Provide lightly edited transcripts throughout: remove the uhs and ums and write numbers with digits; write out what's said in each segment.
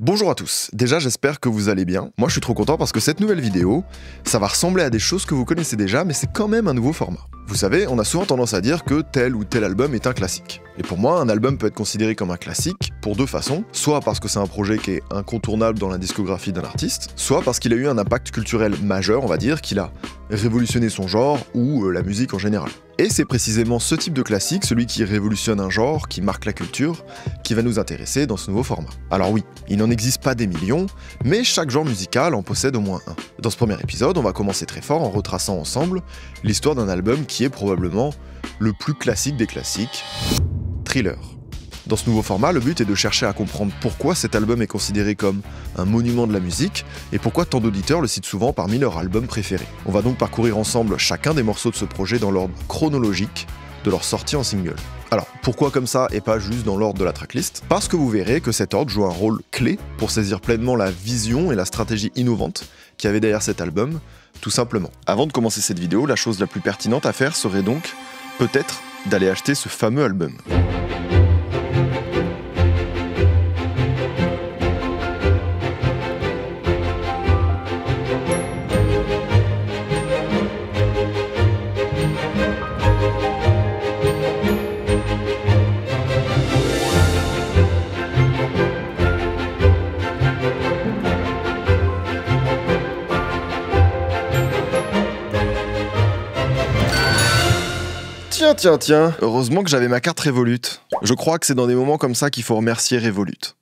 Bonjour à tous, déjà j'espère que vous allez bien. Moi je suis trop content parce que cette nouvelle vidéo, ça va ressembler à des choses que vous connaissez déjà, mais c'est quand même un nouveau format. Vous savez, on a souvent tendance à dire que tel ou tel album est un classique. Et pour moi, un album peut être considéré comme un classique pour deux façons, soit parce que c'est un projet qui est incontournable dans la discographie d'un artiste, soit parce qu'il a eu un impact culturel majeur, on va dire, qu'il a révolutionné son genre ou la musique en général. Et c'est précisément ce type de classique, celui qui révolutionne un genre, qui marque la culture, qui va nous intéresser dans ce nouveau format. Alors oui, il n'en existe pas des millions, mais chaque genre musical en possède au moins un. Dans ce premier épisode, on va commencer très fort en retraçant ensemble l'histoire d'un album qui est probablement le plus classique des classiques, Thriller. Dans ce nouveau format, le but est de chercher à comprendre pourquoi cet album est considéré comme un monument de la musique et pourquoi tant d'auditeurs le citent souvent parmi leurs albums préférés. On va donc parcourir ensemble chacun des morceaux de ce projet dans l'ordre chronologique de leur sortie en single. Alors, pourquoi comme ça et pas juste dans l'ordre de la tracklist? Parce que vous verrez que cet ordre joue un rôle clé pour saisir pleinement la vision et la stratégie innovante qu'il y avait derrière cet album, tout simplement. Avant de commencer cette vidéo, la chose la plus pertinente à faire serait donc, peut-être, d'aller acheter ce fameux album. Tiens, heureusement que j'avais ma carte Revolut. Je crois que c'est dans des moments comme ça qu'il faut remercier Revolut.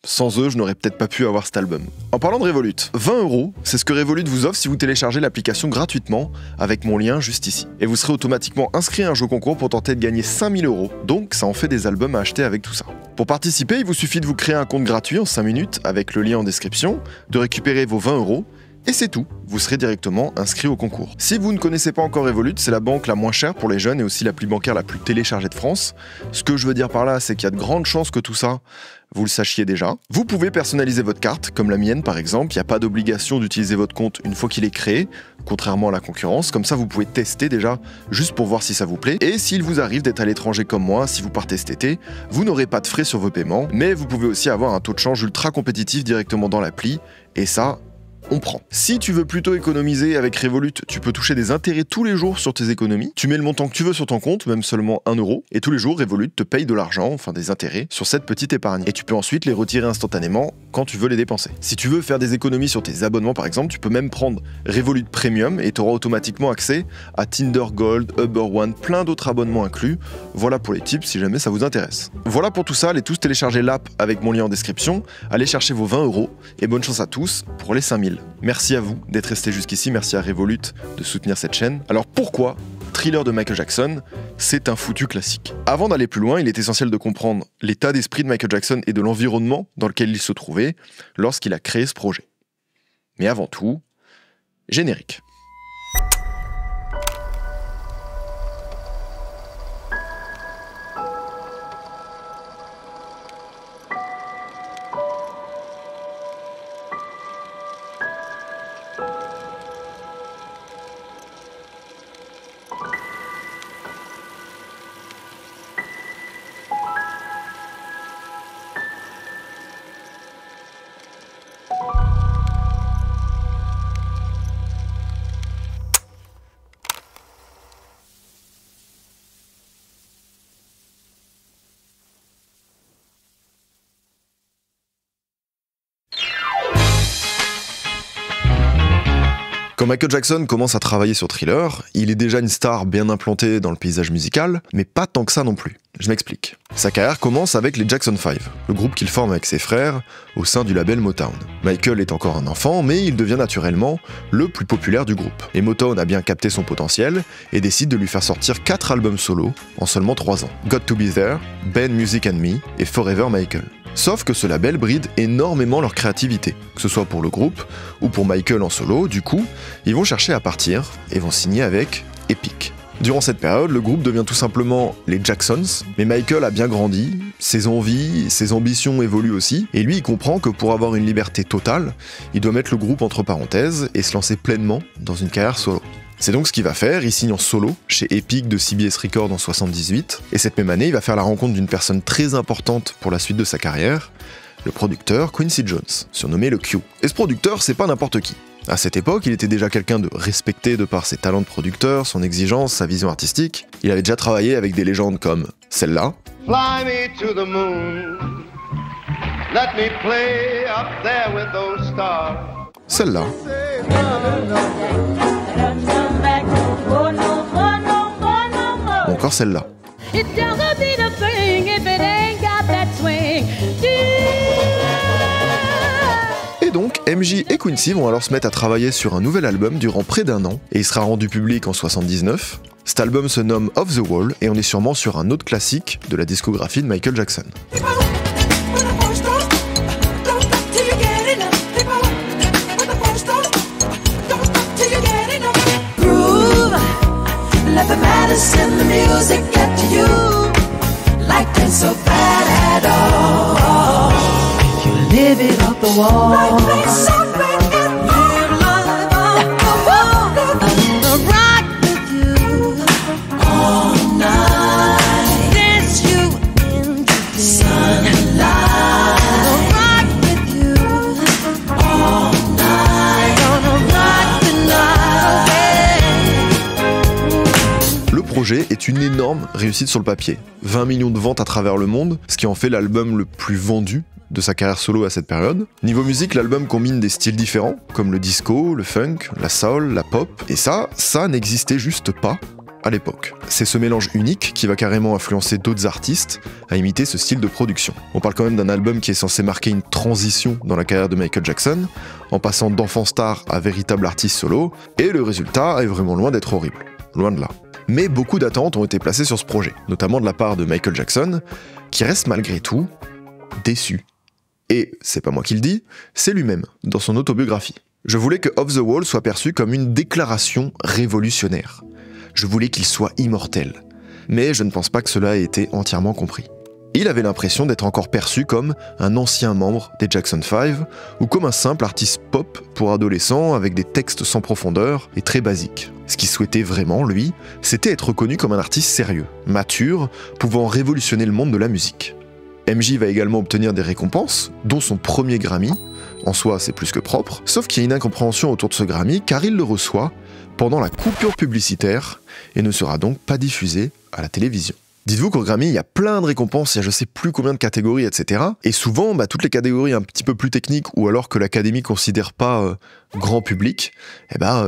Sans eux, je n'aurais peut-être pas pu avoir cet album. En parlant de Revolut, 20 €, c'est ce que Revolut vous offre si vous téléchargez l'application gratuitement avec mon lien juste ici. Et vous serez automatiquement inscrit à un jeu concours pour tenter de gagner 5000 €, donc ça en fait des albums à acheter avec tout ça. Pour participer, il vous suffit de vous créer un compte gratuit en 5 minutes avec le lien en description, de récupérer vos 20 €, et c'est tout, vous serez directement inscrit au concours. Si vous ne connaissez pas encore Revolut, c'est la banque la moins chère pour les jeunes et aussi l'appli bancaire la plus téléchargée de France. Ce que je veux dire par là, c'est qu'il y a de grandes chances que tout ça, vous le sachiez déjà. Vous pouvez personnaliser votre carte, comme la mienne par exemple, il n'y a pas d'obligation d'utiliser votre compte une fois qu'il est créé, contrairement à la concurrence, comme ça vous pouvez tester déjà, juste pour voir si ça vous plaît. Et s'il vous arrive d'être à l'étranger comme moi, si vous partez cet été, vous n'aurez pas de frais sur vos paiements, mais vous pouvez aussi avoir un taux de change ultra compétitif directement dans l'appli, et ça, on prend. Si tu veux plutôt économiser avec Revolut, tu peux toucher des intérêts tous les jours sur tes économies. Tu mets le montant que tu veux sur ton compte, même seulement 1 €, et tous les jours, Revolut te paye de l'argent, enfin des intérêts, sur cette petite épargne. Et tu peux ensuite les retirer instantanément quand tu veux les dépenser. Si tu veux faire des économies sur tes abonnements par exemple, tu peux même prendre Revolut Premium et tu auras automatiquement accès à Tinder Gold, Uber One, plein d'autres abonnements inclus. Voilà pour les tips si jamais ça vous intéresse. Voilà pour tout ça, allez tous télécharger l'app avec mon lien en description, allez chercher vos 20 € et bonne chance à tous pour les 5000. Merci à vous d'être restés jusqu'ici, merci à Revolut de soutenir cette chaîne. Alors pourquoi Thriller de Michael Jackson, c'est un foutu classique? Avant d'aller plus loin, il est essentiel de comprendre l'état d'esprit de Michael Jackson et de l'environnement dans lequel il se trouvait lorsqu'il a créé ce projet. Mais avant tout, générique. Quand Michael Jackson commence à travailler sur Thriller, il est déjà une star bien implantée dans le paysage musical, mais pas tant que ça non plus. Je m'explique. Sa carrière commence avec les Jackson 5, le groupe qu'il forme avec ses frères au sein du label Motown. Michael est encore un enfant, mais il devient naturellement le plus populaire du groupe. Et Motown a bien capté son potentiel et décide de lui faire sortir 4 albums solo en seulement 3 ans. Got to Be There, Ben Music and Me et Forever Michael. Sauf que ce label bride énormément leur créativité, que ce soit pour le groupe ou pour Michael en solo. Du coup, ils vont chercher à partir et vont signer avec Epic. Durant cette période, le groupe devient tout simplement les Jacksons, mais Michael a bien grandi, ses envies, ses ambitions évoluent aussi, et lui il comprend que pour avoir une liberté totale, il doit mettre le groupe entre parenthèses et se lancer pleinement dans une carrière solo. C'est donc ce qu'il va faire, il signe en solo chez Epic de CBS Records en 78, et cette même année, il va faire la rencontre d'une personne très importante pour la suite de sa carrière, le producteur Quincy Jones, surnommé le Q. Et ce producteur, c'est pas n'importe qui. À cette époque, il était déjà quelqu'un de respecté de par ses talents de producteur, son exigence, sa vision artistique. Il avait déjà travaillé avec des légendes comme celle-là. Fly me to the moon. Let me play up there with those stars. Celle-là. Ou encore celle-là. Et donc, MJ et Quincy vont alors se mettre à travailler sur un nouvel album durant près d'un an, et il sera rendu public en 79. Cet album se nomme Off the Wall, et on est sûrement sur un autre classique de la discographie de Michael Jackson. Le projet est une énorme réussite sur le papier. 20 millions de ventes à travers le monde, ce qui en fait l'album le plus vendu de sa carrière solo à cette période. Niveau musique, l'album combine des styles différents, comme le disco, le funk, la soul, la pop, et ça n'existait juste pas à l'époque. C'est ce mélange unique qui va carrément influencer d'autres artistes à imiter ce style de production. On parle quand même d'un album qui est censé marquer une transition dans la carrière de Michael Jackson, en passant d'enfant star à véritable artiste solo, et le résultat est vraiment loin d'être horrible. Loin de là. Mais beaucoup d'attentes ont été placées sur ce projet, notamment de la part de Michael Jackson, qui reste malgré tout déçu. Et c'est pas moi qui le dis, c'est lui-même, dans son autobiographie. Je voulais que Off the Wall soit perçu comme une déclaration révolutionnaire. Je voulais qu'il soit immortel. Mais je ne pense pas que cela ait été entièrement compris. Il avait l'impression d'être encore perçu comme un ancien membre des Jackson 5 ou comme un simple artiste pop pour adolescents avec des textes sans profondeur et très basiques. Ce qu'il souhaitait vraiment, lui, c'était être reconnu comme un artiste sérieux, mature, pouvant révolutionner le monde de la musique. MJ va également obtenir des récompenses, dont son premier Grammy. En soi, c'est plus que propre, sauf qu'il y a une incompréhension autour de ce Grammy car il le reçoit pendant la coupure publicitaire et ne sera donc pas diffusé à la télévision. Dites-vous qu'au Grammy, il y a plein de récompenses, il y a je sais plus combien de catégories, etc. Et souvent, toutes les catégories un petit peu plus techniques ou alors que l'Académie considère pas grand public,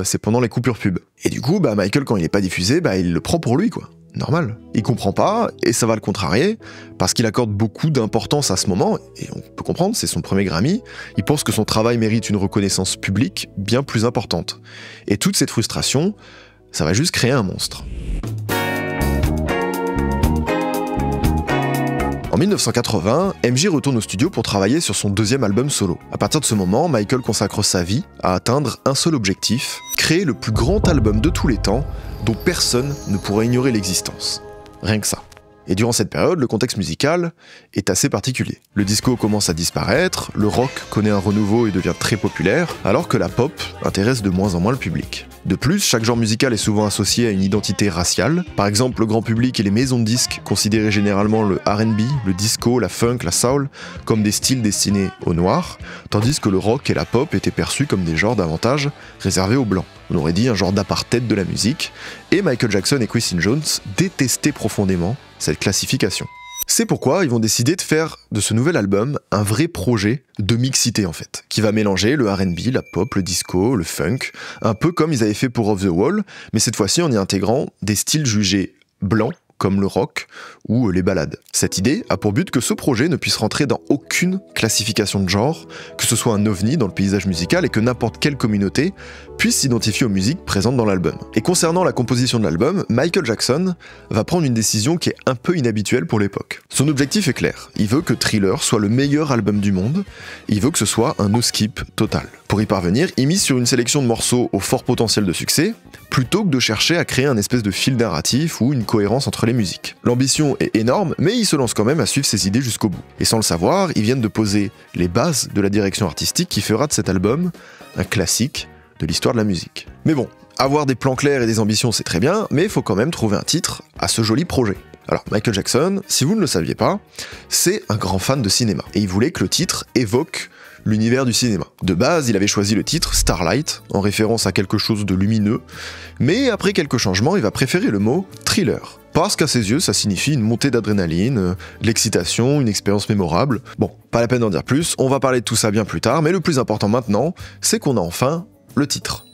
c'est pendant les coupures pub. Et du coup, Michael, quand il n'est pas diffusé, il le prend pour lui, quoi. Normal. Il comprend pas, et ça va le contrarier, parce qu'il accorde beaucoup d'importance à ce moment, et on peut comprendre, c'est son premier Grammy, il pense que son travail mérite une reconnaissance publique bien plus importante. Et toute cette frustration, ça va juste créer un monstre. En 1980, MJ retourne au studio pour travailler sur son deuxième album solo. À partir de ce moment, Michael consacre sa vie à atteindre un seul objectif, créer le plus grand album de tous les temps, dont personne ne pourra ignorer l'existence. Rien que ça. Et durant cette période, le contexte musical est assez particulier. Le disco commence à disparaître, le rock connaît un renouveau et devient très populaire, alors que la pop intéresse de moins en moins le public. De plus, chaque genre musical est souvent associé à une identité raciale. Par exemple, le grand public et les maisons de disques considéraient généralement le R&B, le disco, la funk, la soul comme des styles destinés aux noirs, tandis que le rock et la pop étaient perçus comme des genres davantage réservés aux blancs. On aurait dit un genre d'apartheid de la musique, et Michael Jackson et Quincy Jones détestaient profondément cette classification. C'est pourquoi ils vont décider de faire de ce nouvel album un vrai projet de mixité en fait, qui va mélanger le R&B, la pop, le disco, le funk, un peu comme ils avaient fait pour Off the Wall, mais cette fois-ci en y intégrant des styles jugés blancs, comme le rock ou les ballades. Cette idée a pour but que ce projet ne puisse rentrer dans aucune classification de genre, que ce soit un ovni dans le paysage musical et que n'importe quelle communauté puisse s'identifier aux musiques présentes dans l'album. Et concernant la composition de l'album, Michael Jackson va prendre une décision qui est un peu inhabituelle pour l'époque. Son objectif est clair, il veut que Thriller soit le meilleur album du monde, et il veut que ce soit un no-skip total. Pour y parvenir, il mise sur une sélection de morceaux au fort potentiel de succès, plutôt que de chercher à créer un espèce de fil narratif ou une cohérence entre les musiques. L'ambition est énorme, mais il se lance quand même à suivre ses idées jusqu'au bout. Et sans le savoir, ils viennent de poser les bases de la direction artistique qui fera de cet album un classique de l'histoire de la musique. Mais bon, avoir des plans clairs et des ambitions c'est très bien, mais il faut quand même trouver un titre à ce joli projet. Alors Michael Jackson, si vous ne le saviez pas, c'est un grand fan de cinéma, et il voulait que le titre évoque l'univers du cinéma. De base, il avait choisi le titre Starlight, en référence à quelque chose de lumineux, mais après quelques changements, il va préférer le mot thriller. Parce qu'à ses yeux, ça signifie une montée d'adrénaline, de l'excitation, une expérience mémorable. Bon, pas la peine d'en dire plus, on va parler de tout ça bien plus tard, mais le plus important maintenant, c'est qu'on a enfin le titre.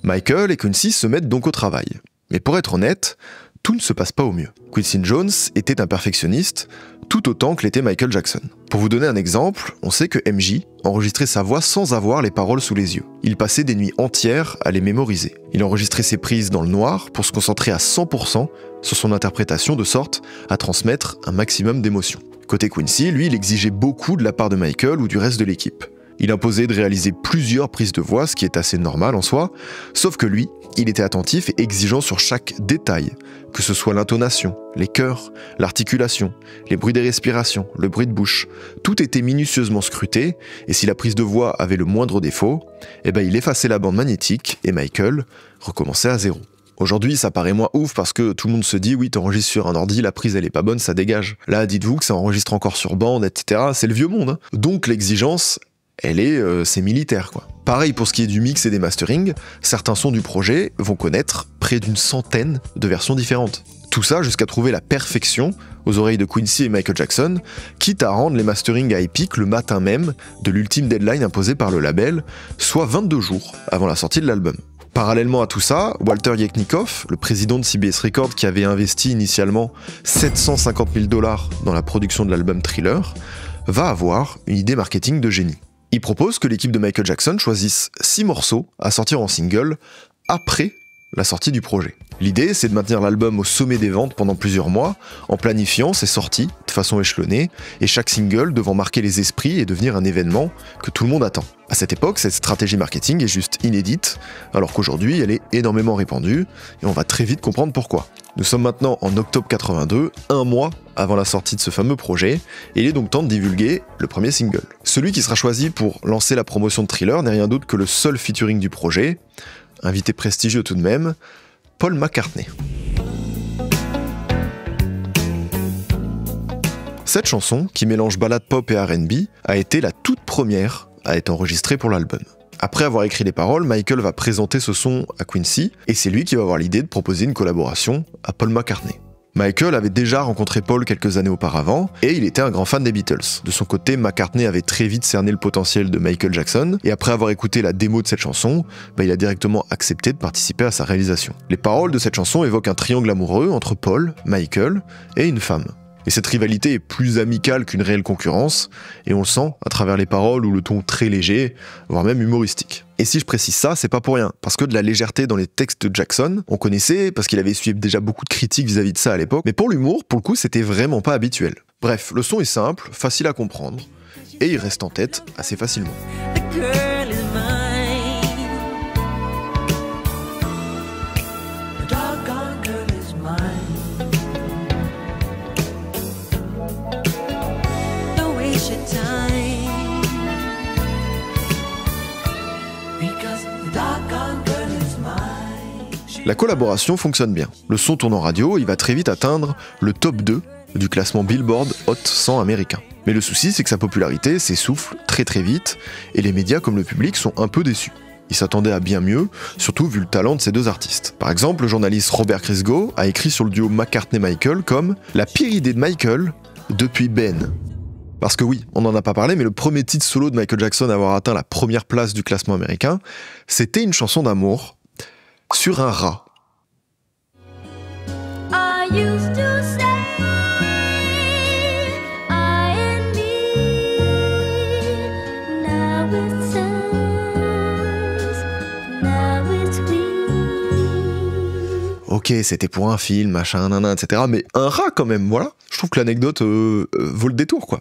Michael et Quincy se mettent donc au travail. Mais pour être honnête, tout ne se passe pas au mieux. Quincy Jones était un perfectionniste, tout autant que l'était Michael Jackson. Pour vous donner un exemple, on sait que MJ enregistrait sa voix sans avoir les paroles sous les yeux. Il passait des nuits entières à les mémoriser. Il enregistrait ses prises dans le noir pour se concentrer à 100% sur son interprétation de sorte à transmettre un maximum d'émotions. Côté Quincy, lui, il exigeait beaucoup de la part de Michael ou du reste de l'équipe. Il imposait de réaliser plusieurs prises de voix, ce qui est assez normal en soi, sauf que lui, il était attentif et exigeant sur chaque détail, que ce soit l'intonation, les chœurs, l'articulation, les bruits des respirations, le bruit de bouche. Tout était minutieusement scruté, et si la prise de voix avait le moindre défaut, il effaçait la bande magnétique et Michael recommençait à zéro. Aujourd'hui, ça paraît moins ouf parce que tout le monde se dit « oui, t'enregistres sur un ordi, la prise elle est pas bonne, ça dégage ». Là, dites-vous que ça enregistre encore sur bande, etc. C'est le vieux monde. Hein. Donc l'exigence, c'est militaire quoi. Pareil pour ce qui est du mix et des mastering, certains sons du projet vont connaître près d'une centaine de versions différentes. Tout ça jusqu'à trouver la perfection aux oreilles de Quincy et Michael Jackson, quitte à rendre les masterings à Epic le matin même de l'ultime deadline imposée par le label, soit 22 jours avant la sortie de l'album. Parallèlement à tout ça, Walter Yeknikoff, le président de CBS Records qui avait investi initialement 750 000 $ dans la production de l'album Thriller, va avoir une idée marketing de génie. Il propose que l'équipe de Michael Jackson choisisse 6 morceaux à sortir en single après la sortie du projet. L'idée, c'est de maintenir l'album au sommet des ventes pendant plusieurs mois, en planifiant ses sorties de façon échelonnée, et chaque single devant marquer les esprits et devenir un événement que tout le monde attend. À cette époque, cette stratégie marketing est juste inédite, alors qu'aujourd'hui, elle est énormément répandue, et on va très vite comprendre pourquoi. Nous sommes maintenant en octobre 82, un mois avant la sortie de ce fameux projet, et il est donc temps de divulguer le premier single. Celui qui sera choisi pour lancer la promotion de Thriller n'est rien d'autre que le seul featuring du projet, invité prestigieux tout de même, Paul McCartney. Cette chanson, qui mélange ballade pop et R&B, a été la toute première à être enregistrée pour l'album. Après avoir écrit les paroles, Michael va présenter ce son à Quincy, et c'est lui qui va avoir l'idée de proposer une collaboration à Paul McCartney. Michael avait déjà rencontré Paul quelques années auparavant, et il était un grand fan des Beatles. De son côté, McCartney avait très vite cerné le potentiel de Michael Jackson, et après avoir écouté la démo de cette chanson, il a directement accepté de participer à sa réalisation. Les paroles de cette chanson évoquent un triangle amoureux entre Paul, Michael et une femme. Et cette rivalité est plus amicale qu'une réelle concurrence, et on le sent à travers les paroles ou le ton très léger, voire même humoristique. Et si je précise ça, c'est pas pour rien, parce que de la légèreté dans les textes de Jackson, on connaissait, parce qu'il avait suivi déjà beaucoup de critiques vis-à-vis de ça à l'époque, mais pour l'humour, pour le coup, c'était vraiment pas habituel. Bref, le son est simple, facile à comprendre, et il reste en tête assez facilement. La collaboration fonctionne bien. Le son tourne en radio, il va très vite atteindre le top 2 du classement Billboard Hot 100 américain. Mais le souci, c'est que sa popularité s'essouffle très vite, et les médias comme le public sont un peu déçus. Ils s'attendaient à bien mieux, surtout vu le talent de ces deux artistes. Par exemple, le journaliste Robert Christgau a écrit sur le duo McCartney-Michael comme « la pire idée de Michael depuis Ben ». Parce que oui, on n'en a pas parlé, mais le premier titre solo de Michael Jackson à avoir atteint la première place du classement américain, c'était une chanson d'amour sur un rat. Ok, c'était pour un film, machin, nanan, etc. Mais un rat quand même, voilà. Je trouve que l'anecdote vaut le détour, quoi.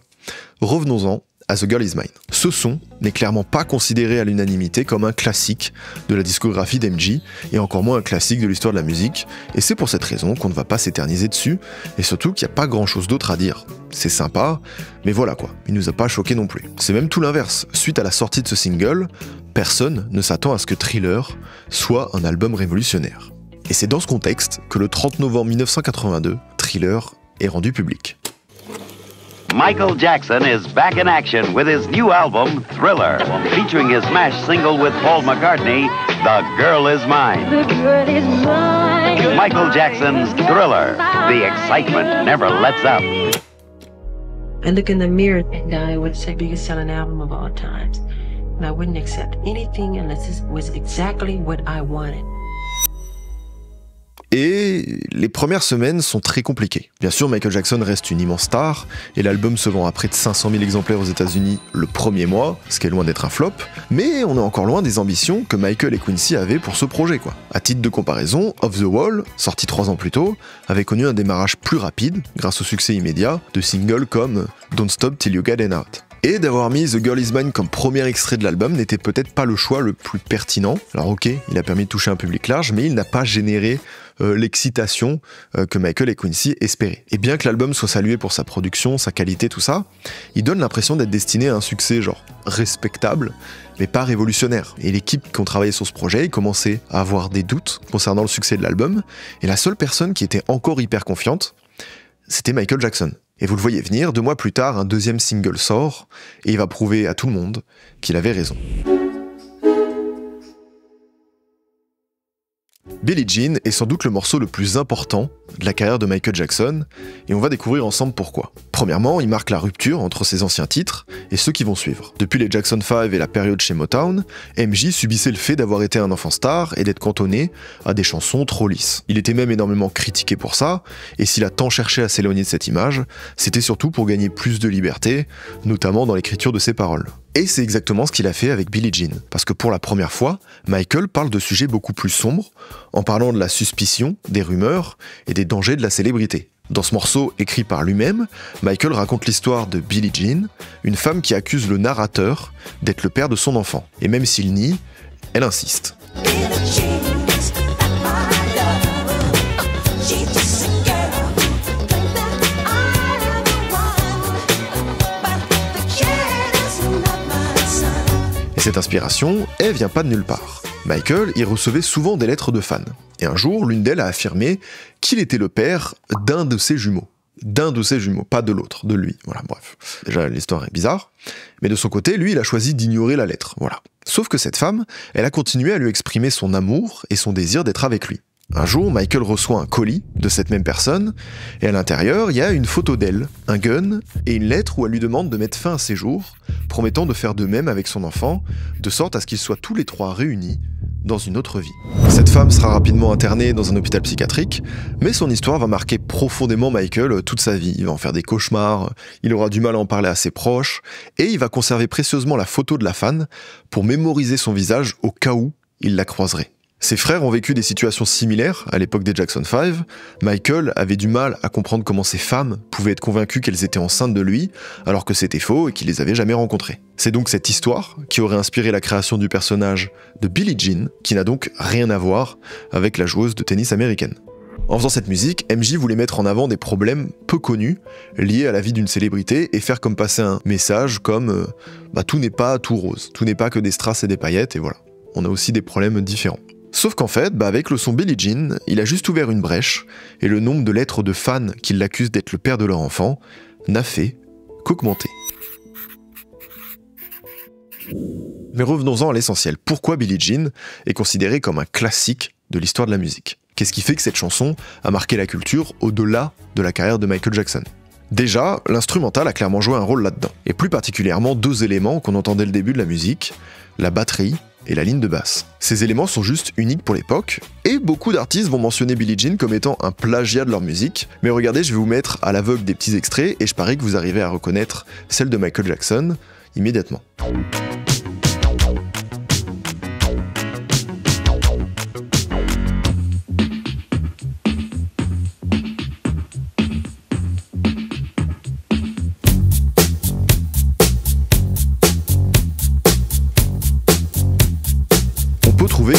Revenons-en à The Girl Is Mine. Ce son n'est clairement pas considéré à l'unanimité comme un classique de la discographie d'MJ, et encore moins un classique de l'histoire de la musique, et c'est pour cette raison qu'on ne va pas s'éterniser dessus, et surtout qu'il n'y a pas grand chose d'autre à dire. C'est sympa, mais voilà quoi, il nous a pas choqué non plus. C'est même tout l'inverse, suite à la sortie de ce single, personne ne s'attend à ce que Thriller soit un album révolutionnaire. Et c'est dans ce contexte que le 30 novembre 1982, Thriller et rendu public. Michael Jackson is back in action with his new album, Thriller, featuring his smash single with Paul McCartney, The Girl Is Mine. The girl is mine. Michael Jackson's Thriller. The excitement never lets up. I look in the mirror and I would say biggest selling album of all times. And I wouldn't accept anything unless it was exactly what I wanted. Et les premières semaines sont très compliquées. Bien sûr, Michael Jackson reste une immense star, et l'album se vend à près de 500 000 exemplaires aux États-Unis le premier mois, ce qui est loin d'être un flop, mais on est encore loin des ambitions que Michael et Quincy avaient pour ce projet, quoi. À titre de comparaison, Off the Wall, sorti 3 ans plus tôt, avait connu un démarrage plus rapide, grâce au succès immédiat de singles comme Don't Stop Till You Get It Out. Et d'avoir mis The Girl Is Mine comme premier extrait de l'album n'était peut-être pas le choix le plus pertinent. Alors ok, il a permis de toucher un public large, mais il n'a pas généré l'excitation que Michael et Quincy espéraient. Et bien que l'album soit salué pour sa production, sa qualité, tout ça, il donne l'impression d'être destiné à un succès genre respectable, mais pas révolutionnaire. Et l'équipe qui ont travaillé sur ce projet, ils commençaient à avoir des doutes concernant le succès de l'album, et la seule personne qui était encore hyper confiante, c'était Michael Jackson. Et vous le voyez venir, 2 mois plus tard, un deuxième single sort, et il va prouver à tout le monde qu'il avait raison. Billie Jean est sans doute le morceau le plus important de la carrière de Michael Jackson, et on va découvrir ensemble pourquoi. Premièrement, il marque la rupture entre ses anciens titres et ceux qui vont suivre. Depuis les Jackson 5 et la période chez Motown, MJ subissait le fait d'avoir été un enfant star et d'être cantonné à des chansons trop lisses. Il était même énormément critiqué pour ça, et s'il a tant cherché à s'éloigner de cette image, c'était surtout pour gagner plus de liberté, notamment dans l'écriture de ses paroles. Et c'est exactement ce qu'il a fait avec Billie Jean, parce que pour la première fois, Michael parle de sujets beaucoup plus sombres, en parlant de la suspicion, des rumeurs et des dangers de la célébrité. Dans ce morceau écrit par lui-même, Michael raconte l'histoire de Billie Jean, une femme qui accuse le narrateur d'être le père de son enfant. Et même s'il nie, elle insiste. Et cette inspiration, elle vient pas de nulle part. Michael y recevait souvent des lettres de fans. Et un jour, l'une d'elles a affirmé qu'il était le père d'un de ses jumeaux. D'un de ses jumeaux, pas de l'autre, de lui. Voilà, bref. Déjà, l'histoire est bizarre. Mais de son côté, lui, il a choisi d'ignorer la lettre. Voilà. Sauf que cette femme, elle a continué à lui exprimer son amour et son désir d'être avec lui. Un jour, Michael reçoit un colis de cette même personne, et à l'intérieur, il y a une photo d'elle, un gun, et une lettre où elle lui demande de mettre fin à ses jours, promettant de faire de même avec son enfant, de sorte à ce qu'ils soient tous les 3 réunis dans une autre vie. Cette femme sera rapidement internée dans un hôpital psychiatrique, mais son histoire va marquer profondément Michael toute sa vie. Il va en faire des cauchemars, il aura du mal à en parler à ses proches, et il va conserver précieusement la photo de la fan pour mémoriser son visage au cas où il la croiserait. Ses frères ont vécu des situations similaires à l'époque des Jackson 5. Michael avait du mal à comprendre comment ces femmes pouvaient être convaincues qu'elles étaient enceintes de lui, alors que c'était faux et qu'il les avait jamais rencontrées. C'est donc cette histoire qui aurait inspiré la création du personnage de Billie Jean, qui n'a donc rien à voir avec la joueuse de tennis américaine. En faisant cette musique, MJ voulait mettre en avant des problèmes peu connus liés à la vie d'une célébrité et faire comme passer un message comme tout n'est pas tout rose, tout n'est pas que des strass et des paillettes, et voilà. On a aussi des problèmes différents. Sauf qu'en fait, avec le son Billie Jean, il a juste ouvert une brèche, et le nombre de lettres de fans qui l'accusent d'être le père de leur enfant n'a fait qu'augmenter. Mais revenons-en à l'essentiel. Pourquoi Billie Jean est considérée comme un classique de l'histoire de la musique? Qu'est-ce qui fait que cette chanson a marqué la culture au-delà de la carrière de Michael Jackson? Déjà, l'instrumental a clairement joué un rôle là-dedans, et plus particulièrement 2 éléments qu'on entend dès le début de la musique, la batterie et la ligne de basse. Ces éléments sont juste uniques pour l'époque, et beaucoup d'artistes vont mentionner Billie Jean comme étant un plagiat de leur musique, mais regardez, je vais vous mettre à l'aveugle des petits extraits, et je parie que vous arrivez à reconnaître celle de Michael Jackson immédiatement.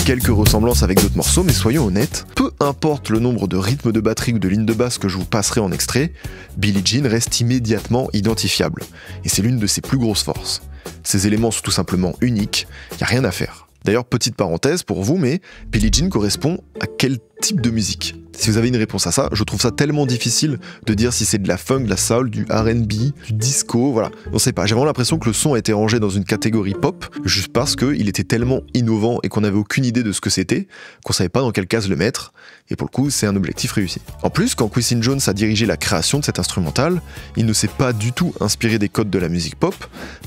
Quelques ressemblances avec d'autres morceaux, mais soyons honnêtes, peu importe le nombre de rythmes de batterie ou de lignes de basse que je vous passerai en extrait, Billie Jean reste immédiatement identifiable, et c'est l'une de ses plus grosses forces. Ces éléments sont tout simplement uniques, y a rien à faire. D'ailleurs, petite parenthèse pour vous, mais Billie Jean correspond à quel type de musique? Si vous avez une réponse à ça, je trouve ça tellement difficile de dire si c'est de la funk, de la soul, du R&B, du disco, voilà. On sait pas, j'ai vraiment l'impression que le son a été rangé dans une catégorie pop, juste parce qu'il était tellement innovant et qu'on n'avait aucune idée de ce que c'était, qu'on savait pas dans quelle case le mettre, et pour le coup, c'est un objectif réussi. En plus, quand Quincy Jones a dirigé la création de cet instrumental, il ne s'est pas du tout inspiré des codes de la musique pop,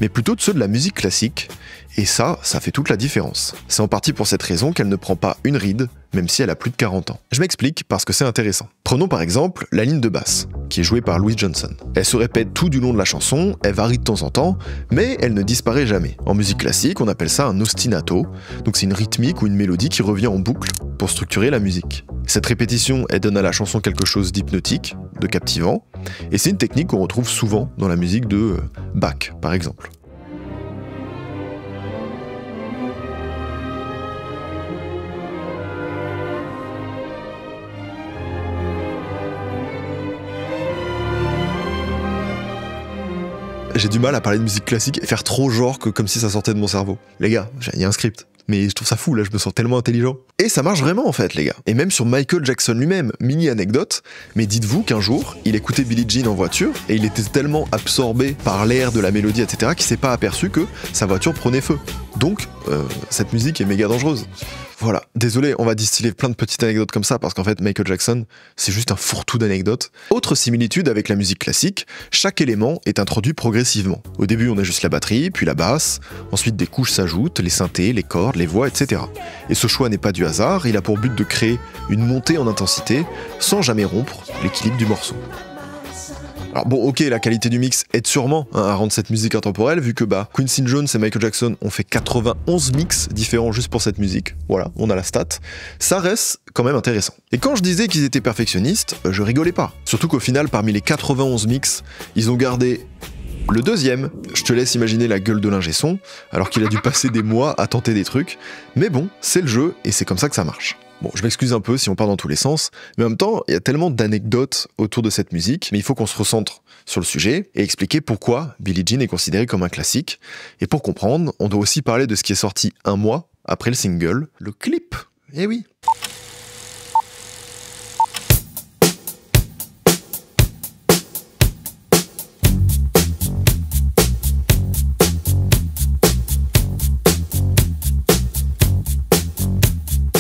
mais plutôt de ceux de la musique classique, et ça fait toute la différence. C'est en partie pour cette raison qu'elle ne prend pas une ride, même si elle a plus de 40 ans. Je m'explique parce que c'est intéressant. Prenons par exemple la ligne de basse, qui est jouée par Louis Johnson. Elle se répète tout du long de la chanson, elle varie de temps en temps, mais elle ne disparaît jamais. En musique classique, on appelle ça un ostinato, donc c'est une rythmique ou une mélodie qui revient en boucle pour structurer la musique. Cette répétition, elle donne à la chanson quelque chose d'hypnotique, de captivant, et c'est une technique qu'on retrouve souvent dans la musique de Bach, par exemple. J'ai du mal à parler de musique classique et faire trop genre que comme si ça sortait de mon cerveau. Les gars, il y a un script. Mais je trouve ça fou, là, je me sens tellement intelligent. Et ça marche vraiment, en fait, les gars. Et même sur Michael Jackson lui-même, mini anecdote, mais dites-vous qu'un jour, il écoutait Billie Jean en voiture, et il était tellement absorbé par l'air de la mélodie, etc., qu'il s'est pas aperçu que sa voiture prenait feu. Donc, cette musique est méga dangereuse. Voilà, désolé, on va distiller plein de petites anecdotes comme ça, parce qu'en fait, Michael Jackson, c'est juste un fourre-tout d'anecdotes. Autre similitude avec la musique classique, chaque élément est introduit progressivement. Au début, on a juste la batterie, puis la basse, ensuite des couches s'ajoutent, les synthés, les cordes, les voix, etc. Et ce choix n'est pas du hasard, il a pour but de créer une montée en intensité, sans jamais rompre l'équilibre du morceau. Alors bon, ok, la qualité du mix aide sûrement à rendre cette musique intemporelle, vu que Quincy Jones et Michael Jackson ont fait 91 mix différents juste pour cette musique. Voilà, on a la stat. Ça reste quand même intéressant. Et quand je disais qu'ils étaient perfectionnistes, je rigolais pas. Surtout qu'au final, parmi les 91 mix, ils ont gardé le deuxième. Je te laisse imaginer la gueule de l'ingé son, alors qu'il a dû passer des mois à tenter des trucs. Mais bon, c'est le jeu, et c'est comme ça que ça marche. Bon, je m'excuse un peu si on part dans tous les sens, mais en même temps, il y a tellement d'anecdotes autour de cette musique, mais il faut qu'on se recentre sur le sujet et expliquer pourquoi Billie Jean est considérée comme un classique. Et pour comprendre, on doit aussi parler de ce qui est sorti un mois après le single, le clip. Eh oui.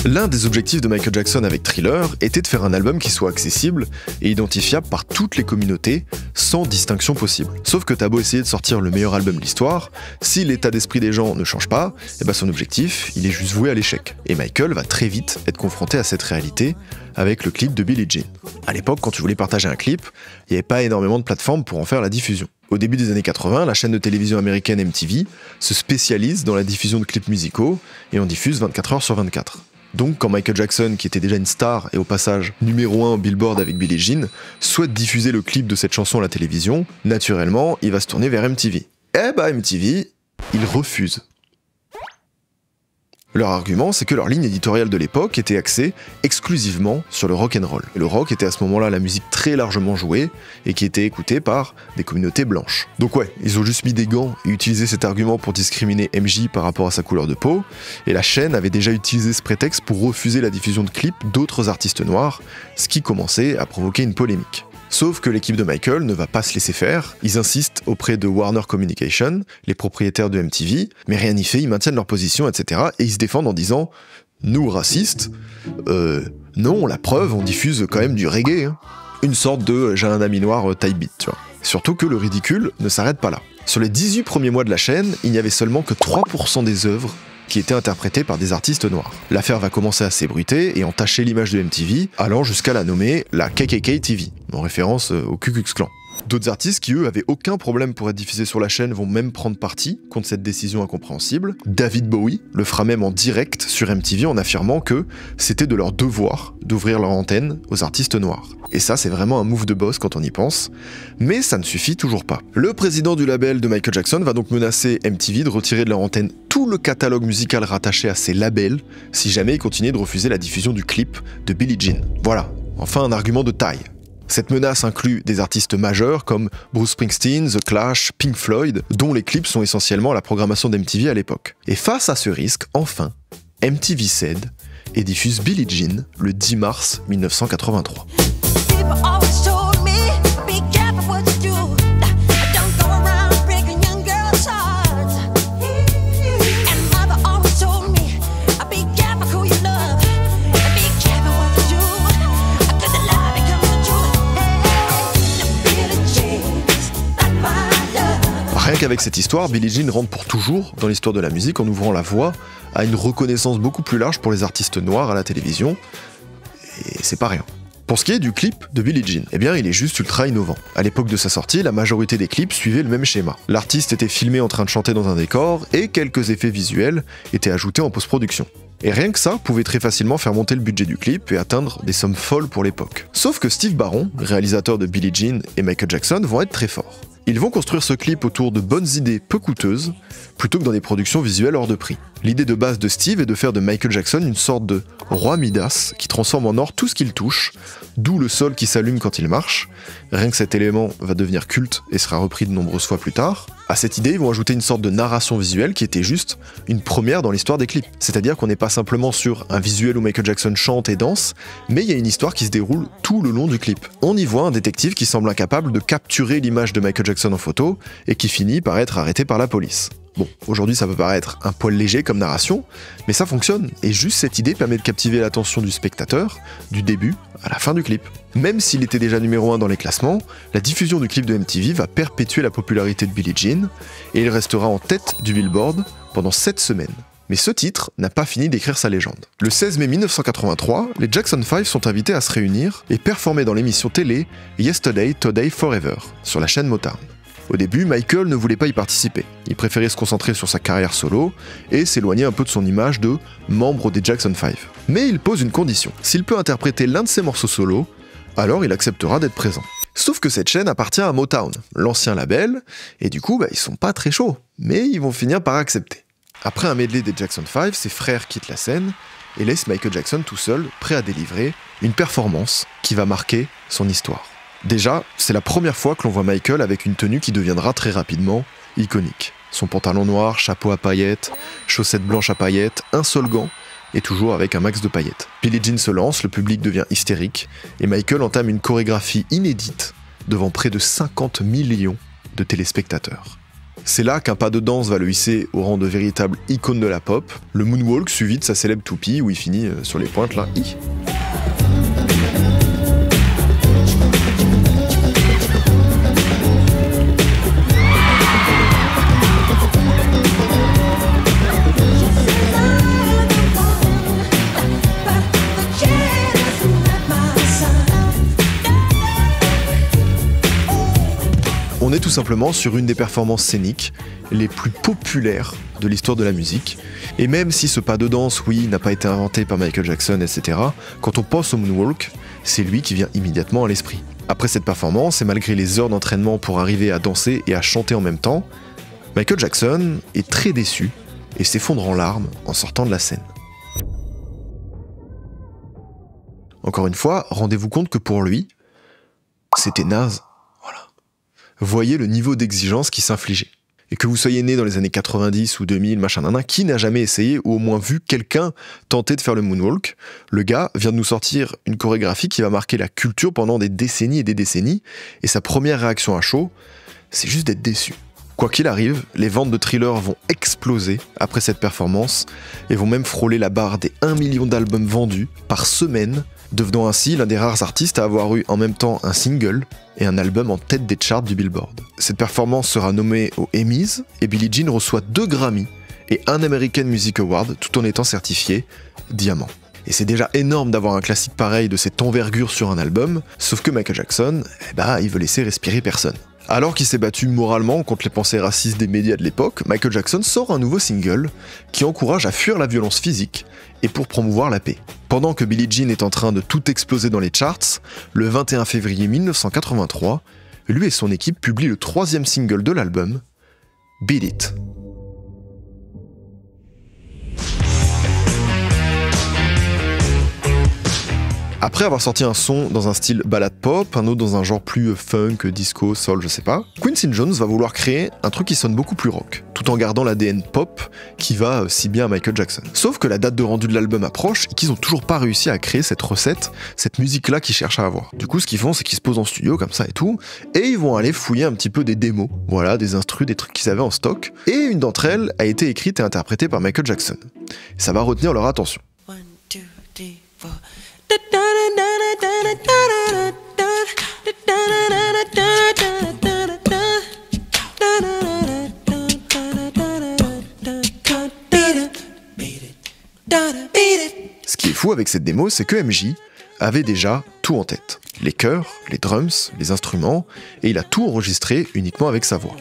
L'un des objectifs de Michael Jackson avec Thriller était de faire un album qui soit accessible et identifiable par toutes les communautés, sans distinction possible. Sauf que t'as beau essayer de sortir le meilleur album de l'histoire, si l'état d'esprit des gens ne change pas, son objectif, il est juste voué à l'échec. Et Michael va très vite être confronté à cette réalité avec le clip de Billie Jean. À l'époque, quand tu voulais partager un clip, il n'y avait pas énormément de plateformes pour en faire la diffusion. Au début des années 80, la chaîne de télévision américaine MTV se spécialise dans la diffusion de clips musicaux et en diffuse 24 heures sur 24. Donc quand Michael Jackson, qui était déjà une star et au passage numéro 1 au Billboard avec Billie Jean, souhaite diffuser le clip de cette chanson à la télévision, naturellement, il va se tourner vers MTV. MTV, il refuse. Leur argument, c'est que leur ligne éditoriale de l'époque était axée exclusivement sur le rock'n'roll. Et le rock était à ce moment-là la musique très largement jouée et qui était écoutée par des communautés blanches. Donc ouais, ils ont juste mis des gants et utilisé cet argument pour discriminer MJ par rapport à sa couleur de peau, et la chaîne avait déjà utilisé ce prétexte pour refuser la diffusion de clips d'autres artistes noirs, ce qui commençait à provoquer une polémique. Sauf que l'équipe de Michael ne va pas se laisser faire, ils insistent auprès de Warner Communication, les propriétaires de MTV, mais rien n'y fait, ils maintiennent leur position, etc. Et ils se défendent en disant « Nous, racistes, non, la preuve, on diffuse quand même du reggae. Hein. » Une sorte de « j'ai un ami noir type beat », tu vois. Surtout que le ridicule ne s'arrête pas là. Sur les 18 premiers mois de la chaîne, il n'y avait seulement que 3% des œuvres qui étaient interprétés par des artistes noirs. L'affaire va commencer à s'ébruiter et entacher l'image de MTV, allant jusqu'à la nommer la KKK TV, en référence au Ku Klux Klan. D'autres artistes qui, eux, avaient aucun problème pour être diffusés sur la chaîne vont même prendre parti contre cette décision incompréhensible. David Bowie le fera même en direct sur MTV en affirmant que c'était de leur devoir d'ouvrir leur antenne aux artistes noirs. Et ça, c'est vraiment un move de boss quand on y pense. Mais ça ne suffit toujours pas. Le président du label de Michael Jackson va donc menacer MTV de retirer de leur antenne tout le catalogue musical rattaché à ces labels si jamais ils continuaient de refuser la diffusion du clip de Billie Jean. Voilà, enfin un argument de taille. Cette menace inclut des artistes majeurs comme Bruce Springsteen, The Clash, Pink Floyd, dont les clips sont essentiellement la programmation d'MTV à l'époque. Et face à ce risque, enfin, MTV cède et diffuse Billie Jean le 10 mars 1983. Rien qu'avec cette histoire, Billie Jean rentre pour toujours dans l'histoire de la musique en ouvrant la voie à une reconnaissance beaucoup plus large pour les artistes noirs à la télévision, et c'est pas rien. Pour ce qui est du clip de Billie Jean, eh bien il est juste ultra innovant. À l'époque de sa sortie, la majorité des clips suivaient le même schéma. L'artiste était filmé en train de chanter dans un décor, et quelques effets visuels étaient ajoutés en post-production. Et rien que ça pouvait très facilement faire monter le budget du clip et atteindre des sommes folles pour l'époque. Sauf que Steve Barron, réalisateur de Billie Jean et Michael Jackson, vont être très forts. Ils vont construire ce clip autour de bonnes idées peu coûteuses, plutôt que dans des productions visuelles hors de prix. L'idée de base de Steve est de faire de Michael Jackson une sorte de roi Midas qui transforme en or tout ce qu'il touche, d'où le sol qui s'allume quand il marche. Rien que cet élément va devenir culte et sera repris de nombreuses fois plus tard. À cette idée, ils vont ajouter une sorte de narration visuelle qui était juste une première dans l'histoire des clips. C'est-à-dire qu'on n'est pas simplement sur un visuel où Michael Jackson chante et danse, mais il y a une histoire qui se déroule tout le long du clip. On y voit un détective qui semble incapable de capturer l'image de Michael Jackson en photo et qui finit par être arrêté par la police. Bon, aujourd'hui ça peut paraître un poil léger comme narration, mais ça fonctionne, et juste cette idée permet de captiver l'attention du spectateur, du début à la fin du clip. Même s'il était déjà numéro 1 dans les classements, la diffusion du clip de MTV va perpétuer la popularité de Billie Jean, et il restera en tête du Billboard pendant 7 semaines. Mais ce titre n'a pas fini d'écrire sa légende. Le 16 mai 1983, les Jackson 5 sont invités à se réunir et performer dans l'émission télé Yesterday, Today, Forever, sur la chaîne Motown. Au début, Michael ne voulait pas y participer. Il préférait se concentrer sur sa carrière solo et s'éloigner un peu de son image de membre des Jackson 5. Mais il pose une condition. S'il peut interpréter l'un de ses morceaux solo, alors il acceptera d'être présent. Sauf que cette chaîne appartient à Motown, l'ancien label, et du coup, ils sont pas très chauds. Mais ils vont finir par accepter. Après un medley des Jackson 5, ses frères quittent la scène et laissent Michael Jackson tout seul, prêt à délivrer une performance qui va marquer son histoire. Déjà, c'est la première fois que l'on voit Michael avec une tenue qui deviendra très rapidement iconique. Son pantalon noir, chapeau à paillettes, chaussettes blanches à paillettes, un seul gant, et toujours avec un max de paillettes. Billie Jean se lance, le public devient hystérique, et Michael entame une chorégraphie inédite devant près de 50 millions de téléspectateurs. C'est là qu'un pas de danse va le hisser au rang de véritable icône de la pop, le moonwalk suivi de sa célèbre toupie où il finit sur les pointes là. On est tout simplement sur une des performances scéniques les plus populaires de l'histoire de la musique. Et même si ce pas de danse, oui, n'a pas été inventé par Michael Jackson, etc., quand on pense au moonwalk, c'est lui qui vient immédiatement à l'esprit. Après cette performance, et malgré les heures d'entraînement pour arriver à danser et à chanter en même temps, Michael Jackson est très déçu et s'effondre en larmes en sortant de la scène. Encore une fois, rendez-vous compte que pour lui, c'était naze. Voyez le niveau d'exigence qui s'infligeait. Et que vous soyez né dans les années 90 ou 2000, qui n'a jamais essayé ou au moins vu quelqu'un tenter de faire le moonwalk, le gars vient de nous sortir une chorégraphie qui va marquer la culture pendant des décennies et des décennies, et sa première réaction à chaud, c'est juste d'être déçu. Quoi qu'il arrive, les ventes de Thriller vont exploser après cette performance, et vont même frôler la barre des 1 million d'albums vendus par semaine, devenant ainsi l'un des rares artistes à avoir eu en même temps un single et un album en tête des charts du Billboard. Cette performance sera nommée aux Emmys et Billie Jean reçoit 2 Grammy et un American Music Award tout en étant certifié diamant. Et c'est déjà énorme d'avoir un classique pareil de cette envergure sur un album, sauf que Michael Jackson, il veut laisser respirer personne. Alors qu'il s'est battu moralement contre les pensées racistes des médias de l'époque, Michael Jackson sort un nouveau single qui encourage à fuir la violence physique et pour promouvoir la paix. Pendant que Billie Jean est en train de tout exploser dans les charts, le 21 février 1983, lui et son équipe publient le 3e single de l'album, Beat It. Après avoir sorti un son dans un style ballade pop, un autre dans un genre plus funk, disco, soul, je sais pas, Quincy Jones va vouloir créer un truc qui sonne beaucoup plus rock, tout en gardant l'ADN pop qui va si bien à Michael Jackson. Sauf que la date de rendu de l'album approche et qu'ils ont toujours pas réussi à créer cette recette, cette musique-là qu'ils cherchent à avoir. Du coup, ce qu'ils font, c'est qu'ils se posent en studio comme ça et tout, et ils vont aller fouiller un petit peu des démos, voilà, des instrus, des trucs qu'ils avaient en stock, et une d'entre elles a été écrite et interprétée par Michael Jackson. Ça va retenir leur attention. 1, 2, 3, 4. Ce qui est fou avec cette démo, c'est que MJ avait déjà tout en tête. Les chœurs, les drums, les instruments, et il a tout enregistré uniquement avec sa voix.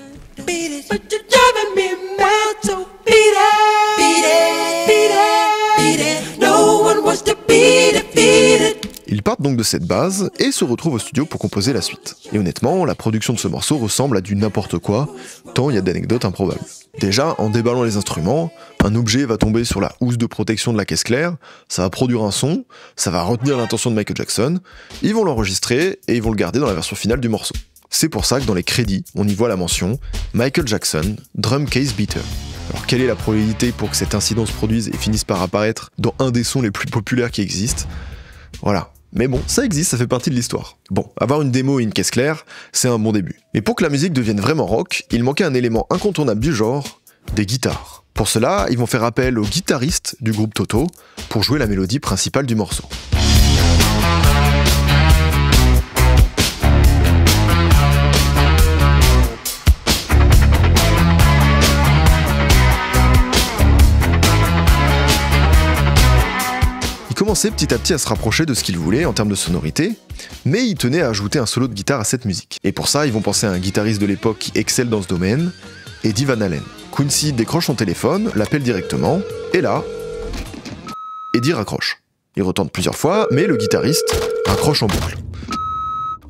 Ils partent donc de cette base et se retrouvent au studio pour composer la suite. Et honnêtement, la production de ce morceau ressemble à du n'importe quoi, tant il y a d'anecdotes improbables. Déjà, en déballant les instruments, un objet va tomber sur la housse de protection de la caisse claire, ça va produire un son, ça va retenir l'intention de Michael Jackson, ils vont l'enregistrer et ils vont le garder dans la version finale du morceau. C'est pour ça que dans les crédits, on y voit la mention Michael Jackson, Drum Case Beater. Alors quelle est la probabilité pour que cet incident se produise et finisse par apparaître dans un des sons les plus populaires qui existent? Voilà. Mais bon, ça existe, ça fait partie de l'histoire. Bon, avoir une démo et une caisse claire, c'est un bon début. Mais pour que la musique devienne vraiment rock, il manquait un élément incontournable du genre, des guitares. Pour cela, ils vont faire appel au guitariste du groupe Toto pour jouer la mélodie principale du morceau. Il commençait petit à petit à se rapprocher de ce qu'il voulait en termes de sonorité, mais il tenait à ajouter un solo de guitare à cette musique. Et pour ça, ils vont penser à un guitariste de l'époque qui excelle dans ce domaine, Eddie Van Halen. Quincy décroche son téléphone, l'appelle directement, et là, Eddie raccroche. Il retente plusieurs fois, mais le guitariste raccroche en boucle.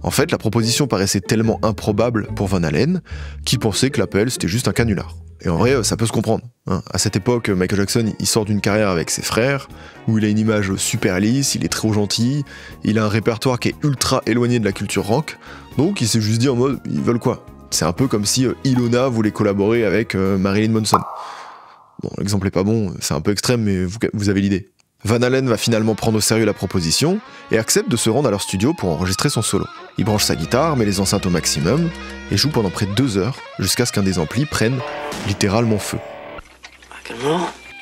En fait, la proposition paraissait tellement improbable pour Van Halen qu'il pensait que l'appel c'était juste un canular. Et en vrai, ça peut se comprendre. Hein. À cette époque, Michael Jackson, il sort d'une carrière avec ses frères, où il a une image super lisse, il est trop gentil, il a un répertoire qui est ultra éloigné de la culture rock, donc il s'est juste dit en mode, ils veulent quoi? C'est un peu comme si Ilona voulait collaborer avec Marilyn Manson. Bon, l'exemple est pas bon, c'est un peu extrême, mais vous avez l'idée. Van Halen va finalement prendre au sérieux la proposition et accepte de se rendre à leur studio pour enregistrer son solo. Il branche sa guitare, met les enceintes au maximum et joue pendant près de 2 heures jusqu'à ce qu'un des amplis prenne littéralement feu.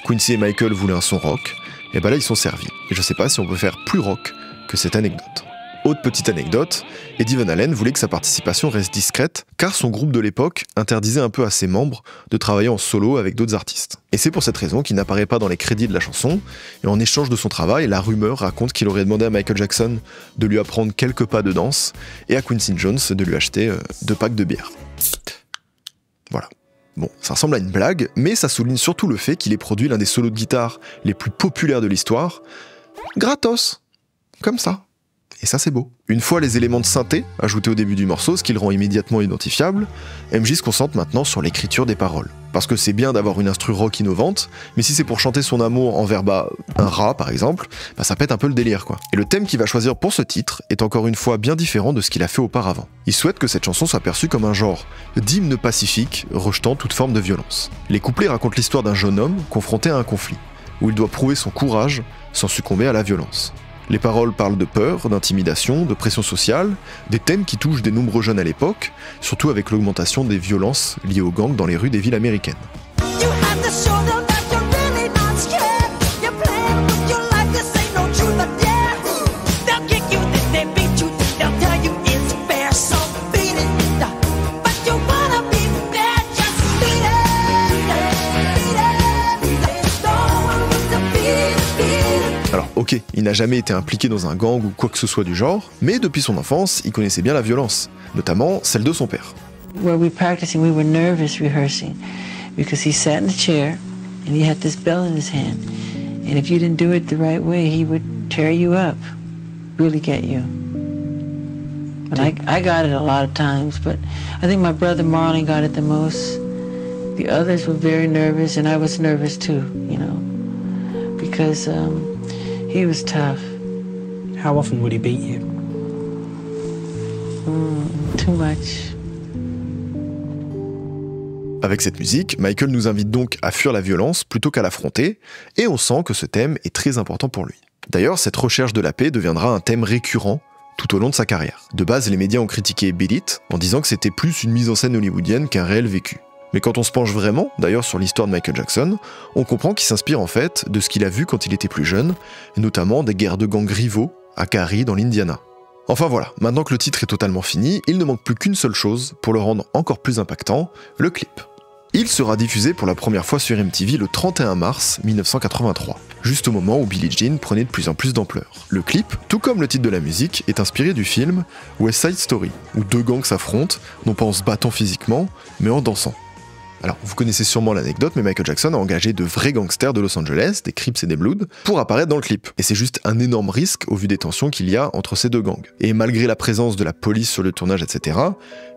Quincy et Michael voulaient un son rock, et bah là ils sont servis. Et je sais pas si on peut faire plus rock que cette anecdote. Autre petite anecdote, Eddie Van Halen voulait que sa participation reste discrète, car son groupe de l'époque interdisait un peu à ses membres de travailler en solo avec d'autres artistes. Et c'est pour cette raison qu'il n'apparaît pas dans les crédits de la chanson, et en échange de son travail, la rumeur raconte qu'il aurait demandé à Michael Jackson de lui apprendre quelques pas de danse, et à Quincy Jones de lui acheter 2 packs de bière. Voilà. Bon, ça ressemble à une blague, mais ça souligne surtout le fait qu'il ait produit l'un des solos de guitare les plus populaires de l'histoire, gratos, comme ça. Et ça c'est beau. Une fois les éléments de synthé ajoutés au début du morceau, ce qui le rend immédiatement identifiable, MJ se concentre maintenant sur l'écriture des paroles. Parce que c'est bien d'avoir une instru rock innovante, mais si c'est pour chanter son amour envers un rat par exemple, ça pète un peu le délire quoi. Et le thème qu'il va choisir pour ce titre est encore une fois bien différent de ce qu'il a fait auparavant. Il souhaite que cette chanson soit perçue comme un genre d'hymne pacifique rejetant toute forme de violence. Les couplets racontent l'histoire d'un jeune homme confronté à un conflit, où il doit prouver son courage sans succomber à la violence. Les paroles parlent de peur, d'intimidation, de pression sociale, des thèmes qui touchent des nombreux jeunes à l'époque, surtout avec l'augmentation des violences liées aux gangs dans les rues des villes américaines. Ok, il n'a jamais été impliqué dans un gang ou quoi que ce soit du genre, mais depuis son enfance, il connaissait bien la violence, notamment celle de son père. Where we practicing, we were nervous rehearsing because he sat in a chair and he had this bell in his hand, and if you didn't do it the right way, he would tear you up, really get you. And I got it a lot of times, but I think my brother Marlon got it the most. The others were very nervous, and I was nervous too, you know, because he was tough. How often would he beat you? Too much. Avec cette musique, Michael nous invite donc à fuir la violence plutôt qu'à l'affronter, et on sent que ce thème est très important pour lui. D'ailleurs, cette recherche de la paix deviendra un thème récurrent tout au long de sa carrière. De base, les médias ont critiqué Beat It en disant que c'était plus une mise en scène hollywoodienne qu'un réel vécu. Mais quand on se penche vraiment, d'ailleurs sur l'histoire de Michael Jackson, on comprend qu'il s'inspire en fait de ce qu'il a vu quand il était plus jeune, et notamment des guerres de gangs rivaux à Cary dans l'Indiana. Enfin voilà, maintenant que le titre est totalement fini, il ne manque plus qu'une seule chose pour le rendre encore plus impactant, le clip. Il sera diffusé pour la première fois sur MTV le 31 mars 1983, juste au moment où Billie Jean prenait de plus en plus d'ampleur. Le clip, tout comme le titre de la musique, est inspiré du film West Side Story, où deux gangs s'affrontent, non pas en se battant physiquement, mais en dansant. Alors, vous connaissez sûrement l'anecdote, mais Michael Jackson a engagé de vrais gangsters de Los Angeles, des Crips et des Bloods, pour apparaître dans le clip. Et c'est juste un énorme risque au vu des tensions qu'il y a entre ces deux gangs. Et malgré la présence de la police sur le tournage, etc.,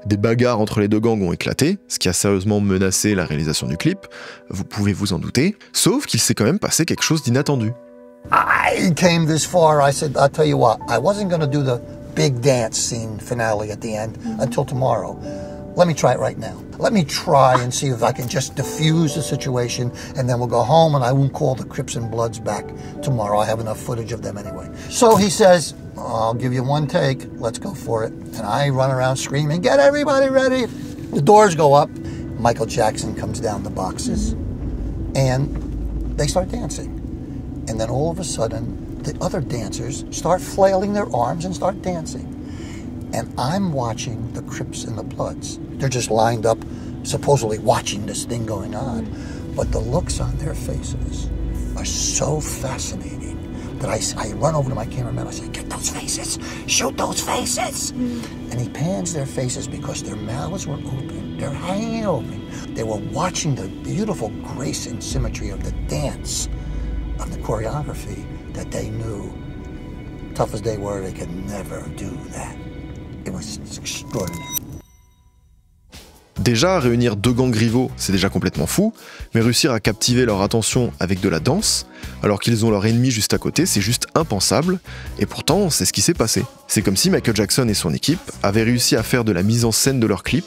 des bagarres entre les deux gangs ont éclaté, ce qui a sérieusement menacé la réalisation du clip, vous pouvez vous en douter, sauf qu'il s'est quand même passé quelque chose d'inattendu. I came this far, I said, I'll tell you what, I wasn't going to do the big dance scene finale at the end until tomorrow. Let me try it right now. Let me try and see if I can just diffuse the situation, and then we'll go home and I won't call the Crips and Bloods back tomorrow. I have enough footage of them anyway. So he says, I'll give you one take. Let's go for it. And I run around screaming, get everybody ready. The doors go up. Michael Jackson comes down the boxes, and they start dancing. And then all of a sudden, the other dancers start flailing their arms and start dancing. And I'm watching the Crips and the Bloods. They're just lined up, supposedly watching this thing going on. But the looks on their faces are so fascinating that I run over to my cameraman. I say, get those faces, shoot those faces. And he pans their faces because their mouths were open. They're hanging open. They were watching the beautiful grace and symmetry of the dance, of the choreography that they knew. Tough as they were, they could never do that. It was extraordinary. Déjà, réunir deux gangs rivaux, c'est déjà complètement fou, mais réussir à captiver leur attention avec de la danse, alors qu'ils ont leur ennemi juste à côté, c'est juste impensable, et pourtant, c'est ce qui s'est passé. C'est comme si Michael Jackson et son équipe avaient réussi à faire de la mise en scène de leur clip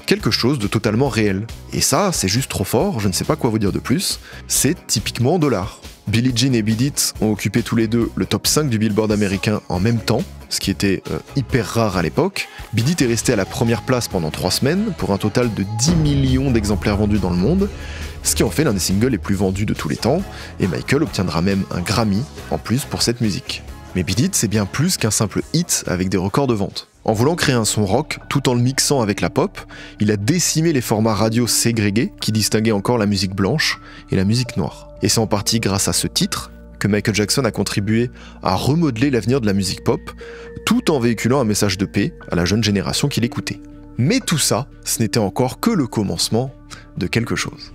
quelque chose de totalement réel. Et ça, c'est juste trop fort, je ne sais pas quoi vous dire de plus, c'est typiquement de l'art. Billie Jean et Beat It ont occupé tous les deux le top 5 du Billboard américain en même temps, ce qui était hyper rare à l'époque. Beat It est resté à la première place pendant 3 semaines, pour un total de 10 millions d'exemplaires vendus dans le monde, ce qui en fait l'un des singles les plus vendus de tous les temps, et Michael obtiendra même un Grammy en plus pour cette musique. Mais Beat It, c'est bien plus qu'un simple hit avec des records de vente. En voulant créer un son rock tout en le mixant avec la pop, il a décimé les formats radio ségrégés qui distinguaient encore la musique blanche et la musique noire. Et c'est en partie grâce à ce titre que Michael Jackson a contribué à remodeler l'avenir de la musique pop, tout en véhiculant un message de paix à la jeune génération qui l'écoutait. Mais tout ça, ce n'était encore que le commencement de quelque chose.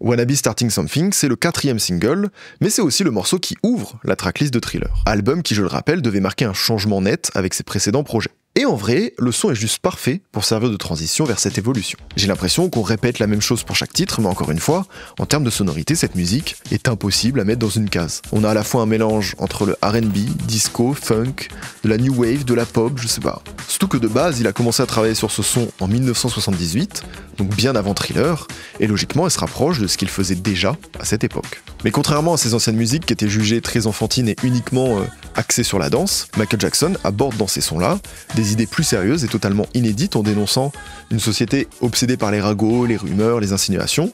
Wanna Be Starting Something, c'est le 4e single, mais c'est aussi le morceau qui ouvre la tracklist de Thriller. Album qui, je le rappelle, devait marquer un changement net avec ses précédents projets. Et en vrai, le son est juste parfait pour servir de transition vers cette évolution. J'ai l'impression qu'on répète la même chose pour chaque titre, mais encore une fois, en termes de sonorité, cette musique est impossible à mettre dans une case. On a à la fois un mélange entre le R&B, disco, funk, de la new wave, de la pop, je sais pas. Surtout que de base, il a commencé à travailler sur ce son en 1978, donc bien avant Thriller, et logiquement, elle se rapproche de ce qu'il faisait déjà à cette époque. Mais contrairement à ses anciennes musiques qui étaient jugées très enfantines et uniquement axées sur la danse, Michael Jackson aborde dans ces sons-là des idées plus sérieuses et totalement inédites en dénonçant une société obsédée par les ragots, les rumeurs, les insinuations.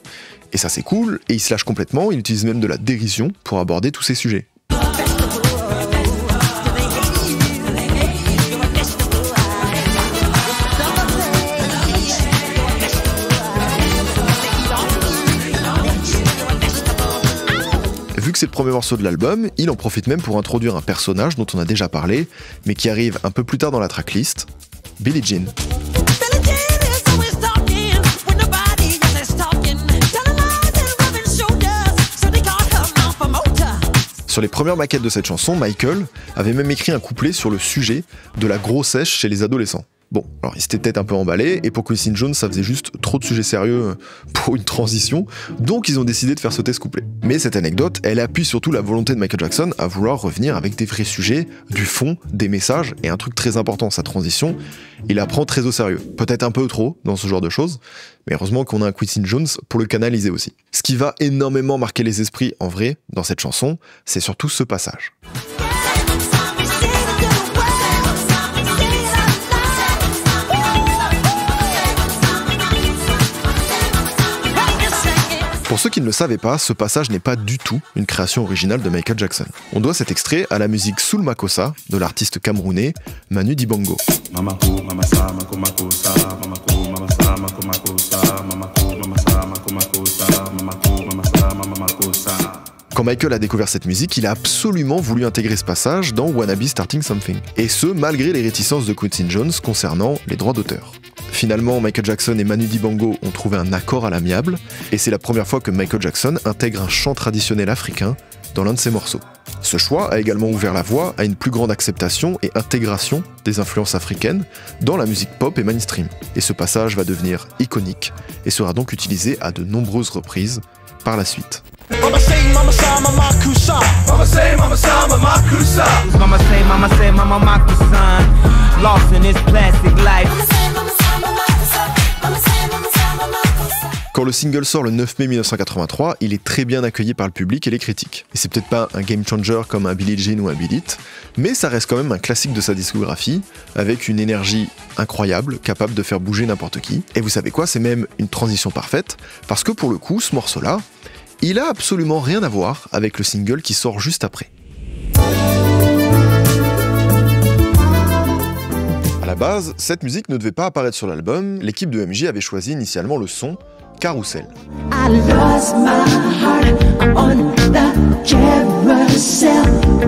Et ça c'est cool, et il se lâche complètement, il utilise même de la dérision pour aborder tous ces sujets. Vu que c'est le premier morceau de l'album, il en profite même pour introduire un personnage dont on a déjà parlé, mais qui arrive un peu plus tard dans la tracklist, Billie Jean. Sur les premières maquettes de cette chanson, Michael avait même écrit un couplet sur le sujet de la grossesse chez les adolescents. Bon, alors il s'était peut-être un peu emballé, et pour Quincy Jones, ça faisait juste trop de sujets sérieux pour une transition, donc ils ont décidé de faire sauter ce couplet. Mais cette anecdote, elle appuie surtout la volonté de Michael Jackson à vouloir revenir avec des vrais sujets, du fond, des messages, et un truc très important, sa transition, il la prend très au sérieux. Peut-être un peu trop dans ce genre de choses, mais heureusement qu'on a un Quincy Jones pour le canaliser aussi. Ce qui va énormément marquer les esprits, en vrai, dans cette chanson, c'est surtout ce passage. Pour ceux qui ne le savaient pas, ce passage n'est pas du tout une création originale de Michael Jackson. On doit cet extrait à la musique Soul Makossa de l'artiste camerounais Manu Dibango. Quand Michael a découvert cette musique, il a absolument voulu intégrer ce passage dans Wanna Be Starting Something. Et ce, malgré les réticences de Quincy Jones concernant les droits d'auteur. Finalement, Michael Jackson et Manu Dibango ont trouvé un accord à l'amiable, et c'est la première fois que Michael Jackson intègre un chant traditionnel africain dans l'un de ses morceaux. Ce choix a également ouvert la voie à une plus grande acceptation et intégration des influences africaines dans la musique pop et mainstream. Et ce passage va devenir iconique et sera donc utilisé à de nombreuses reprises par la suite. Mama say, mama sa, mama kusa. Mama say, mama sa, mama kusa. Mama say, mama makusan. Lost in this plastic life. Quand le single sort le 9 mai 1983, il est très bien accueilli par le public et les critiques. Et c'est peut-être pas un game changer comme un Billie Jean ou un Beat It, mais ça reste quand même un classique de sa discographie, avec une énergie incroyable, capable de faire bouger n'importe qui. Et vous savez quoi, c'est même une transition parfaite, parce que pour le coup, ce morceau-là, il a absolument rien à voir avec le single qui sort juste après. À la base, cette musique ne devait pas apparaître sur l'album, l'équipe de MJ avait choisi initialement le son Carousel. I lost my heart on the carousel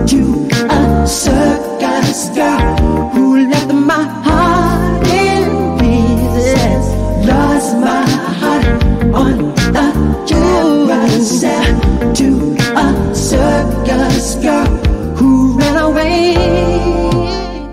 to a circus girl who left my heart in pieces. Lost my heart on the carousel to a circus girl who ran away.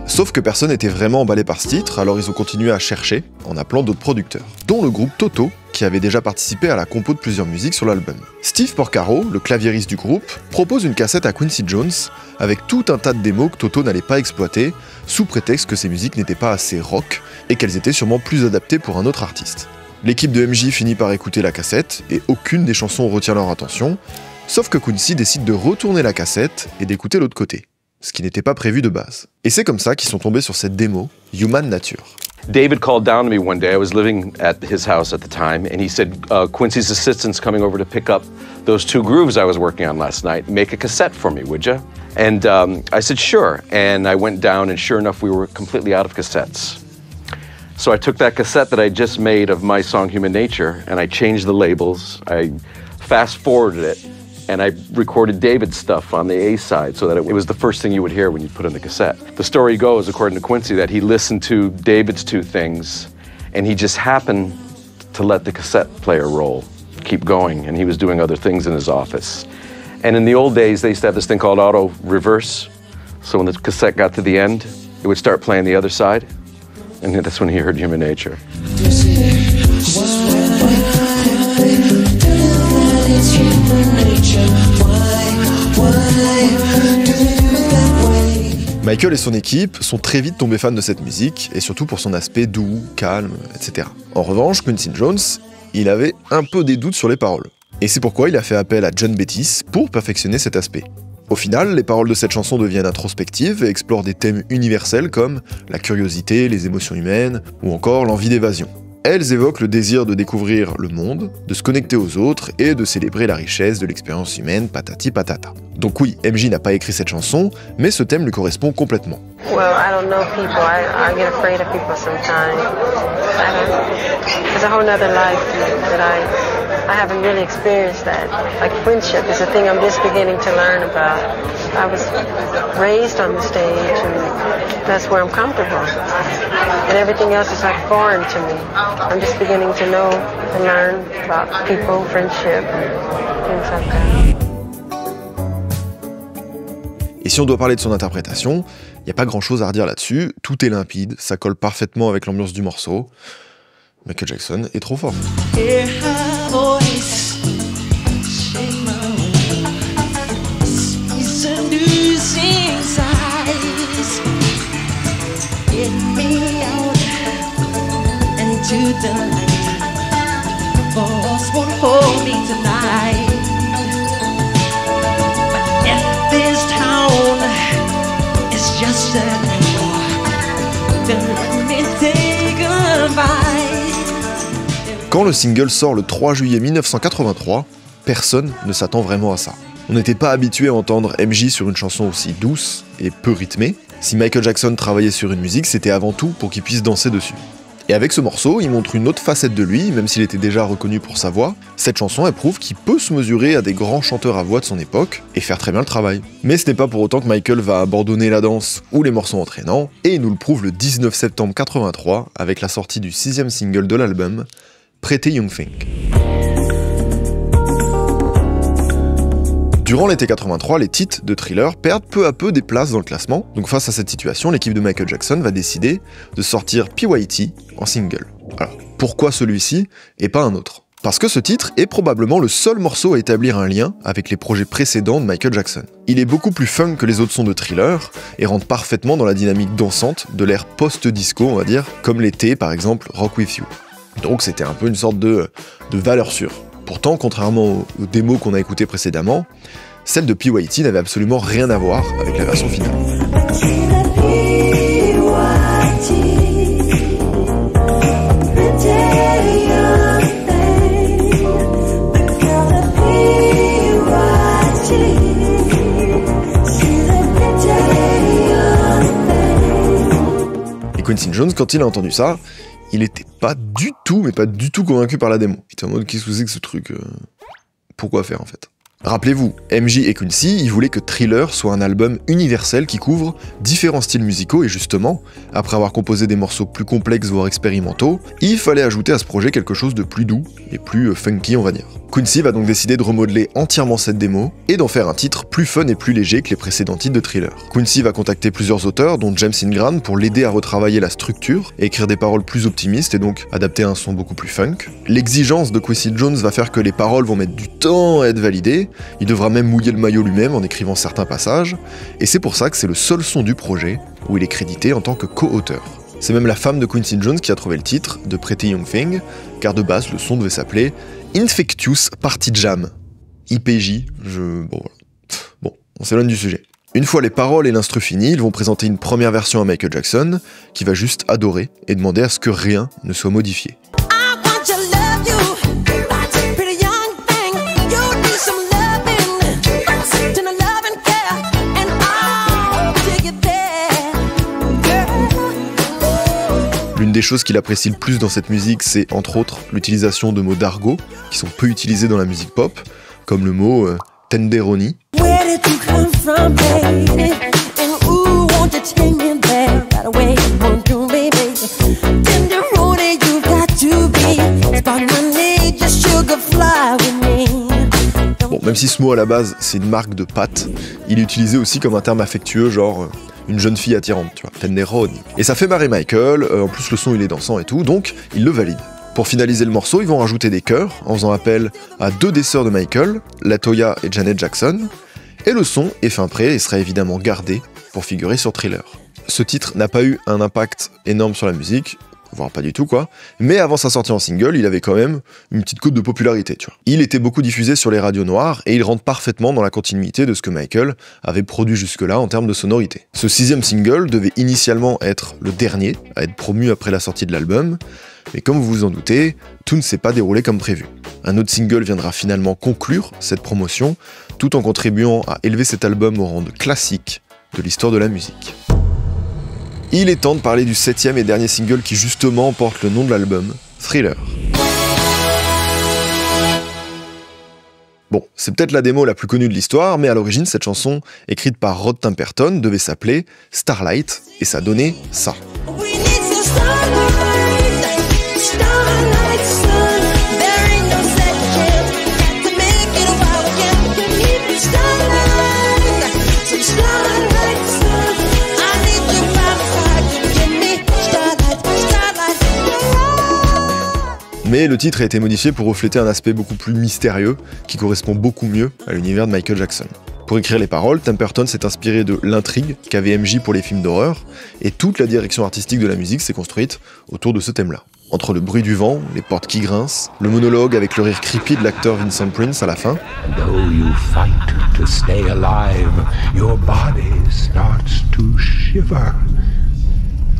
Sauf que personne n'était vraiment emballé par ce titre, alors ils ont continué à chercher en appelant d'autres producteurs, dont le groupe Toto, qui avait déjà participé à la compo de plusieurs musiques sur l'album. Steve Porcaro, le claviériste du groupe, propose une cassette à Quincy Jones avec tout un tas de démos que Toto n'allait pas exploiter, sous prétexte que ces musiques n'étaient pas assez rock et qu'elles étaient sûrement plus adaptées pour un autre artiste. L'équipe de MJ finit par écouter la cassette et aucune des chansons retient leur attention, sauf que Quincy décide de retourner la cassette et d'écouter l'autre côté, ce qui n'était pas prévu de base. Et c'est comme ça qu'ils sont tombés sur cette démo, Human Nature. David called down to me one day. I was living at his house at the time, and he said, Quincy's assistant's coming over to pick up those two grooves I was working on last night. Make a cassette for me, would you? And I said, sure. And I went down, and sure enough, we were completely out of cassettes. So I took that cassette that I just made of my song Human Nature, and I changed the labels. I fast-forwarded it, and I recorded David's stuff on the A side so that it was the first thing you would hear when you put in the cassette. The story goes, according to Quincy, that he listened to David's two things, and he just happened to let the cassette player roll, keep going, and he was doing other things in his office. And in the old days, they used to have this thing called auto reverse. So when the cassette got to the end, it would start playing the other side, and that's when he heard Human Nature. Michael et son équipe sont très vite tombés fans de cette musique, et surtout pour son aspect doux, calme, etc. En revanche, Quincy Jones, il avait un peu des doutes sur les paroles. Et c'est pourquoi il a fait appel à John Bettis pour perfectionner cet aspect. Au final, les paroles de cette chanson deviennent introspectives et explorent des thèmes universels comme la curiosité, les émotions humaines, ou encore l'envie d'évasion. Elles évoquent le désir de découvrir le monde, de se connecter aux autres et de célébrer la richesse de l'expérience humaine, patati patata. Donc oui, MJ n'a pas écrit cette chanson, mais ce thème lui correspond complètement. Well, I don't know people. I get afraid of people sometimes. It's a whole nother life that I haven't really experienced that. Like friendship is a thing I'm just beginning to learn about. I was raised on the stage and that's where I'm comfortable. And everything else is like foreign to me. I'm just beginning to know and learn about people, friendship, things like that. Et si on doit parler de son interprétation, il n'y a pas grand chose à redire là-dessus, tout est limpide, ça colle parfaitement avec l'ambiance du morceau. Michael Jackson est trop fort. Quand le single sort le 3 juillet 1983, personne ne s'attend vraiment à ça. On n'était pas habitué à entendre MJ sur une chanson aussi douce et peu rythmée. Si Michael Jackson travaillait sur une musique, c'était avant tout pour qu'il puisse danser dessus. Et avec ce morceau, il montre une autre facette de lui, même s'il était déjà reconnu pour sa voix. Cette chanson, elle prouve qu'il peut se mesurer à des grands chanteurs à voix de son époque et faire très bien le travail. Mais ce n'est pas pour autant que Michael va abandonner la danse ou les morceaux entraînants, et il nous le prouve le 19 septembre 83 avec la sortie du 6e single de l'album, Pretty Young Thing. Durant l'été 83, les titres de Thriller perdent peu à peu des places dans le classement, donc face à cette situation, l'équipe de Michael Jackson va décider de sortir PYT en single. Alors, pourquoi celui-ci et pas un autre ? Parce que ce titre est probablement le seul morceau à établir un lien avec les projets précédents de Michael Jackson. Il est beaucoup plus funk que les autres sons de Thriller et rentre parfaitement dans la dynamique dansante de l'ère post-disco, on va dire, comme l'était par exemple Rock With You. Donc c'était un peu une sorte de valeur sûre. Pourtant, contrairement aux démos qu'on a écoutées précédemment, celle de PYT n'avait absolument rien à voir avec la version finale. Et Quincy Jones, quand il a entendu ça, il était pas du tout convaincu par la démo. Il était en mode, qu'est-ce que c'est que ce truc pourquoi faire en fait ? Rappelez-vous, MJ et Quincy, ils voulaient que Thriller soit un album universel qui couvre différents styles musicaux et justement, après avoir composé des morceaux plus complexes voire expérimentaux, il fallait ajouter à ce projet quelque chose de plus doux et plus funky on va dire. Quincy va donc décider de remodeler entièrement cette démo et d'en faire un titre plus fun et plus léger que les précédents titres de Thriller. Quincy va contacter plusieurs auteurs, dont James Ingram, pour l'aider à retravailler la structure et écrire des paroles plus optimistes et donc adapter un son beaucoup plus funk. L'exigence de Quincy Jones va faire que les paroles vont mettre du temps à être validées, il devra même mouiller le maillot lui-même en écrivant certains passages, et c'est pour ça que c'est le seul son du projet où il est crédité en tant que co-auteur. C'est même la femme de Quincy Jones qui a trouvé le titre de Pretty Young Thing, car de base le son devait s'appeler Infectious Party Jam. IPJ, Bon, on s'éloigne du sujet. Une fois les paroles et l'instru finis, ils vont présenter une première version à Michael Jackson, qui va juste adorer et demander à ce que rien ne soit modifié. L'une des choses qu'il apprécie le plus dans cette musique, c'est entre autres l'utilisation de mots d'argot qui sont peu utilisés dans la musique pop, comme le mot tenderoni. Bon, même si ce mot à la base c'est une marque de pâte, il est utilisé aussi comme un terme affectueux, genre une jeune fille attirante, tu vois, tenderoni. Et ça fait marrer Michael, en plus le son il est dansant et tout, donc il le valide. Pour finaliser le morceau, ils vont rajouter des chœurs en faisant appel à deux des sœurs de Michael, LaToya et Janet Jackson, et le son est fin prêt et sera évidemment gardé pour figurer sur Thriller. Ce titre n'a pas eu un impact énorme sur la musique, voire pas du tout quoi, mais avant sa sortie en single, il avait quand même une petite cote de popularité, tu vois. Il était beaucoup diffusé sur les radios noires et il rentre parfaitement dans la continuité de ce que Michael avait produit jusque-là en termes de sonorité. Ce 6e single devait initialement être le dernier à être promu après la sortie de l'album, mais comme vous vous en doutez, tout ne s'est pas déroulé comme prévu. Un autre single viendra finalement conclure cette promotion, tout en contribuant à élever cet album au rang de classique de l'histoire de la musique. Il est temps de parler du 7e et dernier single qui justement porte le nom de l'album, Thriller. Bon, c'est peut-être la démo la plus connue de l'histoire, mais à l'origine, cette chanson, écrite par Rod Temperton, devait s'appeler Starlight, et ça donnait ça. Mais le titre a été modifié pour refléter un aspect beaucoup plus mystérieux, qui correspond beaucoup mieux à l'univers de Michael Jackson. Pour écrire les paroles, Temperton s'est inspiré de l'intrigue qu'avait MJ pour les films d'horreur, et toute la direction artistique de la musique s'est construite autour de ce thème-là. Entre le bruit du vent, les portes qui grincent, le monologue avec le rire creepy de l'acteur Vincent Prince à la fin. Though you fight to stay alive, your body starts to shiver.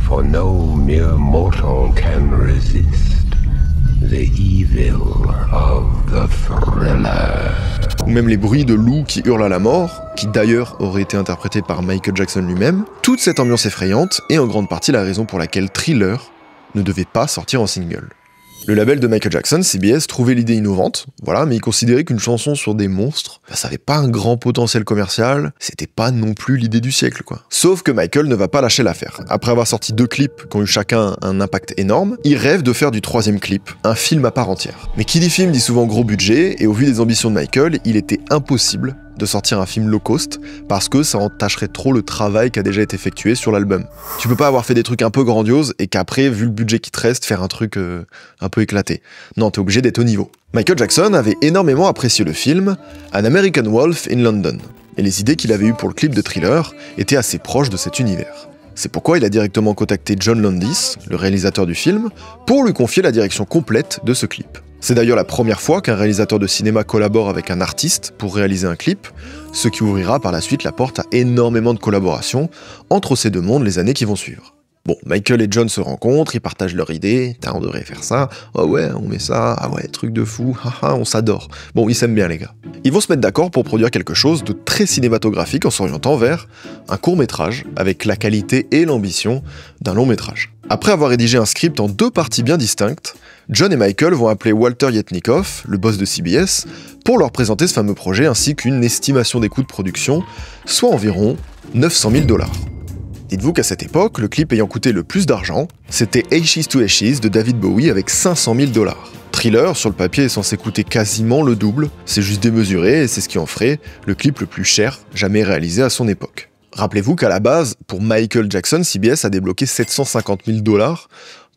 For no mere mortal can resist the evil of the thriller. Ou même les bruits de loups qui hurlent à la mort, qui d'ailleurs auraient été interprétés par Michael Jackson lui-même. Toute cette ambiance effrayante est en grande partie la raison pour laquelle Thriller ne devait pas sortir en single. Le label de Michael Jackson, CBS, trouvait l'idée innovante, voilà, mais il considérait qu'une chanson sur des monstres, ça avait pas un grand potentiel commercial, c'était pas non plus l'idée du siècle, quoi. Sauf que Michael ne va pas lâcher l'affaire. Après avoir sorti 2 clips qui ont eu chacun un impact énorme, il rêve de faire du 3e clip, un film à part entière. Mais qui dit film dit souvent gros budget, et au vu des ambitions de Michael, il était impossible de sortir un film low cost, parce que ça entacherait trop le travail qui a déjà été effectué sur l'album. Tu peux pas avoir fait des trucs un peu grandioses, et qu'après, vu le budget qui te reste, faire un truc un peu éclaté. Non, t'es obligé d'être au niveau. Michael Jackson avait énormément apprécié le film An American Wolf in London, et les idées qu'il avait eues pour le clip de Thriller étaient assez proches de cet univers. C'est pourquoi il a directement contacté John Landis, le réalisateur du film, pour lui confier la direction complète de ce clip. C'est d'ailleurs la première fois qu'un réalisateur de cinéma collabore avec un artiste pour réaliser un clip, ce qui ouvrira par la suite la porte à énormément de collaborations entre ces deux mondes les années qui vont suivre. Bon, Michael et John se rencontrent, ils partagent leur idée, on devrait faire ça, ah ouais, on met ça, ah ouais, truc de fou, haha, on s'adore. Bon, ils s'aiment bien les gars. Ils vont se mettre d'accord pour produire quelque chose de très cinématographique en s'orientant vers un court-métrage avec la qualité et l'ambition d'un long-métrage. Après avoir rédigé un script en 2 parties bien distinctes, John et Michael vont appeler Walter Yetnikoff, le boss de CBS, pour leur présenter ce fameux projet ainsi qu'une estimation des coûts de production, soit environ 900 000 $. Dites-vous qu'à cette époque, le clip ayant coûté le plus d'argent, c'était Ashes to Ashes de David Bowie avec 500 000 $. Thriller, sur le papier, est censé coûter quasiment le double, c'est juste démesuré et c'est ce qui en ferait le clip le plus cher jamais réalisé à son époque. Rappelez-vous qu'à la base, pour Michael Jackson, CBS a débloqué 750 000 $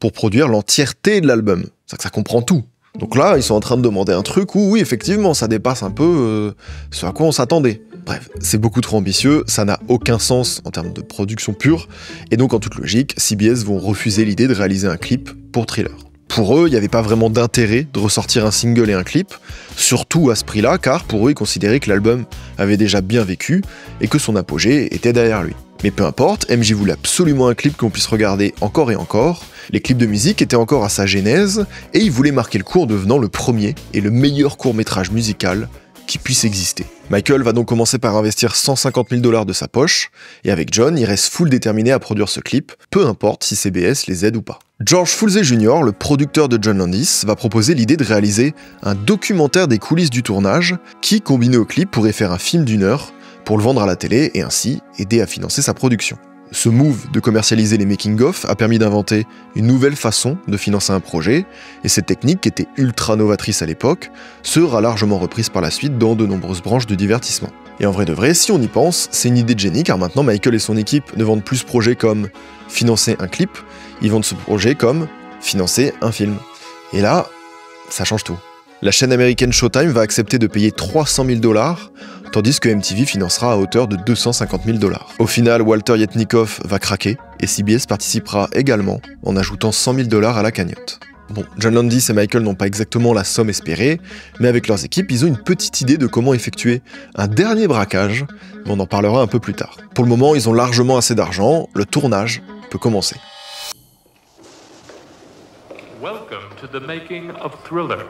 pour produire l'entièreté de l'album. C'est que ça comprend tout. Donc là, ils sont en train de demander un truc où, oui, effectivement, ça dépasse un peu ce à quoi on s'attendait. Bref, c'est beaucoup trop ambitieux, ça n'a aucun sens en termes de production pure, et donc en toute logique, CBS vont refuser l'idée de réaliser un clip pour Thriller. Pour eux, il n'y avait pas vraiment d'intérêt de ressortir un single et un clip, surtout à ce prix-là, car pour eux, ils considéraient que l'album avait déjà bien vécu et que son apogée était derrière lui. Mais peu importe, MJ voulait absolument un clip qu'on puisse regarder encore et encore, les clips de musique étaient encore à sa genèse, et il voulait marquer le coup en devenant le premier et le meilleur court-métrage musical qui puisse exister. Michael va donc commencer par investir 150 000 $ de sa poche, et avec John, il reste full déterminé à produire ce clip, peu importe si CBS les aide ou pas. George Foulsey Jr., le producteur de John Landis, va proposer l'idée de réaliser un documentaire des coulisses du tournage, qui, combiné au clip, pourrait faire un film d'1 heure, pour le vendre à la télé et ainsi aider à financer sa production. Ce move de commercialiser les making-of a permis d'inventer une nouvelle façon de financer un projet, et cette technique, qui était ultra novatrice à l'époque, sera largement reprise par la suite dans de nombreuses branches du divertissement. Et en vrai de vrai, si on y pense, c'est une idée de génie, car maintenant Michael et son équipe ne vendent plus ce projet comme financer un clip, ils vendent ce projet comme financer un film. Et là, ça change tout. La chaîne américaine Showtime va accepter de payer 300 000 $, tandis que MTV financera à hauteur de 250 000 $. Au final, Walter Yetnikoff va craquer, et CBS participera également en ajoutant 100 000 $ à la cagnotte. Bon, John Landis et Michael n'ont pas exactement la somme espérée, mais avec leurs équipes, ils ont une petite idée de comment effectuer un dernier braquage, mais on en parlera un peu plus tard. Pour le moment, ils ont largement assez d'argent, le tournage peut commencer. Welcome to the making of Thriller.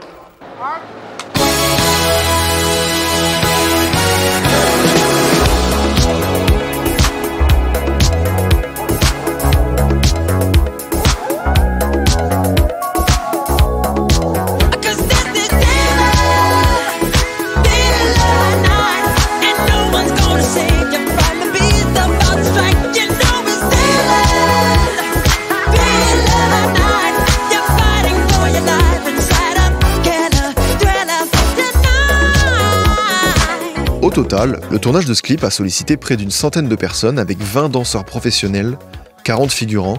Au total, le tournage de ce clip a sollicité près d'une centaine de personnes avec 20 danseurs professionnels, 40 figurants,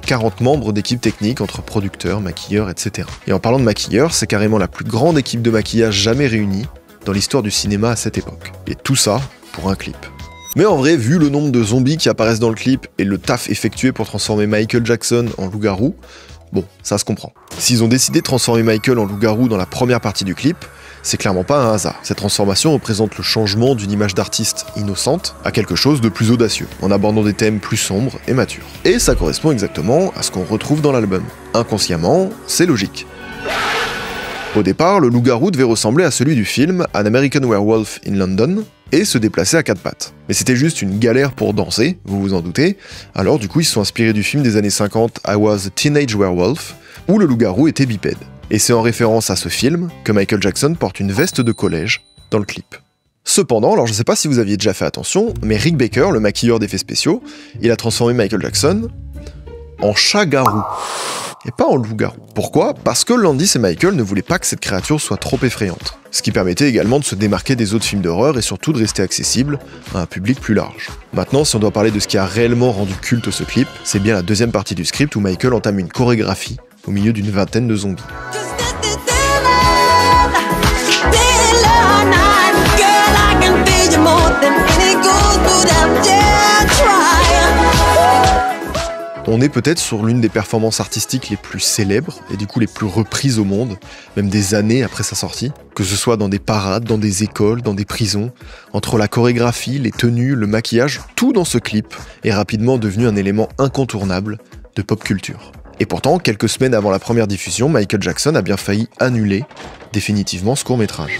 40 membres d'équipe technique entre producteurs, maquilleurs, etc. Et en parlant de maquilleurs, c'est carrément la plus grande équipe de maquillage jamais réunie dans l'histoire du cinéma à cette époque. Et tout ça pour un clip. Mais en vrai, vu le nombre de zombies qui apparaissent dans le clip et le taf effectué pour transformer Michael Jackson en loup-garou, bon, ça se comprend. S'ils ont décidé de transformer Michael en loup-garou dans la première partie du clip, c'est clairement pas un hasard. Cette transformation représente le changement d'une image d'artiste innocente à quelque chose de plus audacieux, en abordant des thèmes plus sombres et matures. Et ça correspond exactement à ce qu'on retrouve dans l'album. Inconsciemment, c'est logique. Au départ, le loup-garou devait ressembler à celui du film An American Werewolf in London et se déplacer à quatre pattes. Mais c'était juste une galère pour danser, vous vous en doutez, alors du coup ils se sont inspirés du film des années 50 I Was a Teenage Werewolf, où le loup-garou était bipède. Et c'est en référence à ce film que Michael Jackson porte une veste de collège dans le clip. Cependant, alors je sais pas si vous aviez déjà fait attention, mais Rick Baker, le maquilleur d'effets spéciaux, il a transformé Michael Jackson en chat-garou. Et pas en loup-garou. Pourquoi ? Parce que Landis et Michael ne voulaient pas que cette créature soit trop effrayante. Ce qui permettait également de se démarquer des autres films d'horreur et surtout de rester accessible à un public plus large. Maintenant, si on doit parler de ce qui a réellement rendu culte ce clip, c'est bien la deuxième partie du script où Michael entame une chorégraphie au milieu d'une vingtaine de zombies. On est peut-être sur l'une des performances artistiques les plus célèbres et du coup les plus reprises au monde, même des années après sa sortie, que ce soit dans des parades, dans des écoles, dans des prisons. Entre la chorégraphie, les tenues, le maquillage, tout dans ce clip est rapidement devenu un élément incontournable de pop culture. Et pourtant, quelques semaines avant la première diffusion, Michael Jackson a bien failli annuler définitivement ce court-métrage.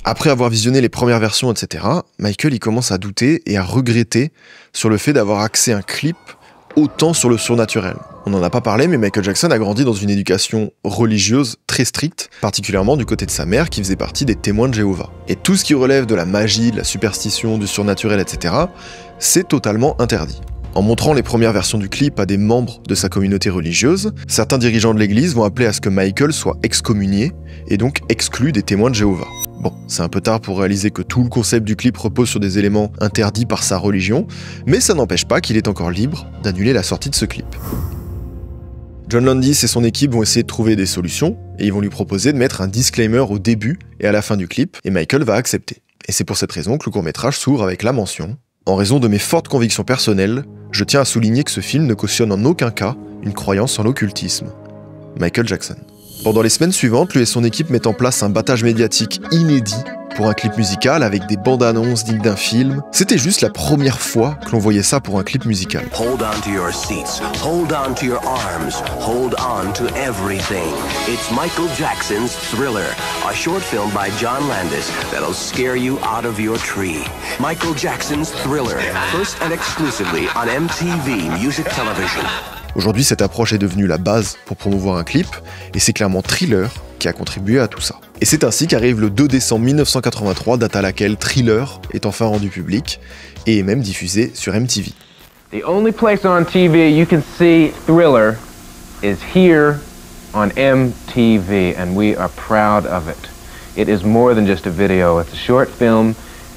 Après avoir visionné les premières versions, etc., Michael y commence à douter et à regretter sur le fait d'avoir axé un clip autant sur le surnaturel. On n'en a pas parlé, mais Michael Jackson a grandi dans une éducation religieuse très stricte, particulièrement du côté de sa mère qui faisait partie des témoins de Jéhovah. Et tout ce qui relève de la magie, de la superstition, du surnaturel, etc., c'est totalement interdit. En montrant les premières versions du clip à des membres de sa communauté religieuse, certains dirigeants de l'église vont appeler à ce que Michael soit excommunié et donc exclu des témoins de Jéhovah. Bon, c'est un peu tard pour réaliser que tout le concept du clip repose sur des éléments interdits par sa religion, mais ça n'empêche pas qu'il est encore libre d'annuler la sortie de ce clip. John Landis et son équipe vont essayer de trouver des solutions, et ils vont lui proposer de mettre un disclaimer au début et à la fin du clip, et Michael va accepter. Et c'est pour cette raison que le court-métrage s'ouvre avec la mention « En raison de mes fortes convictions personnelles, je tiens à souligner que ce film ne cautionne en aucun cas une croyance en l'occultisme. » Michael Jackson. Pendant les semaines suivantes, lui et son équipe mettent en place un battage médiatique inédit pour un clip musical avec des bandes annonces dignes d'un film. C'était juste la première fois que l'on voyait ça pour un clip musical. Hold on to your seats, hold on to your arms, hold on to everything. It's Michael Jackson's Thriller, a short film by John Landis that'll scare you out of your tree. Michael Jackson's Thriller, first and exclusively on MTV Music Television. Aujourd'hui, cette approche est devenue la base pour promouvoir un clip, et c'est clairement Thriller qui a contribué à tout ça. Et c'est ainsi qu'arrive le 2 décembre 1983, date à laquelle Thriller est enfin rendu public, et est même diffusé sur MTV. The only place on TV you can see Thriller is here on MTV, and we are proud of it. It is more than just a video, it's a short film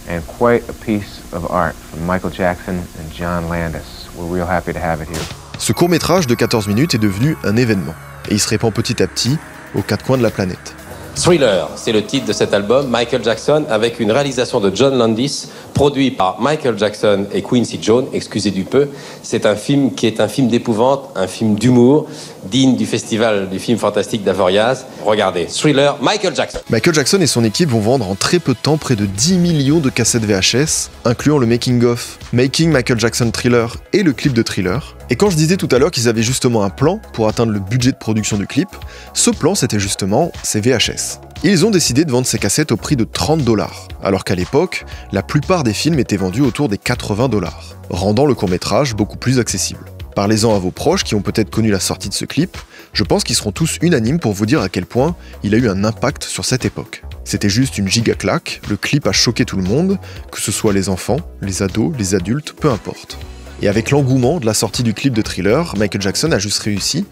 and quite a piece of art from Michael Jackson and John Landis. We're real happy to have it here. Ce court-métrage de 14 minutes est devenu un événement, et il se répand petit à petit aux quatre coins de la planète. Thriller, c'est le titre de cet album, Michael Jackson, avec une réalisation de John Landis, produit par Michael Jackson et Quincy Jones, excusez du peu. C'est un film qui est un film d'épouvante, un film d'humour, digne du festival du film fantastique d'Avoriaz. Regardez, Thriller, Michael Jackson. Michael Jackson et son équipe vont vendre en très peu de temps près de 10 millions de cassettes VHS, incluant le making-of Making Michael Jackson Thriller et le clip de Thriller. Et quand je disais tout à l'heure qu'ils avaient justement un plan pour atteindre le budget de production du clip, ce plan c'était justement ces VHS. Ils ont décidé de vendre ces cassettes au prix de 30$, alors qu'à l'époque, la plupart des films étaient vendus autour des 80$, rendant le court-métrage beaucoup plus accessible. Parlez-en à vos proches qui ont peut-être connu la sortie de ce clip, je pense qu'ils seront tous unanimes pour vous dire à quel point il a eu un impact sur cette époque. C'était juste une giga claque, le clip a choqué tout le monde, que ce soit les enfants, les ados, les adultes, peu importe. Et avec l'engouement de la sortie du clip de Thriller, Michael Jackson a juste réussi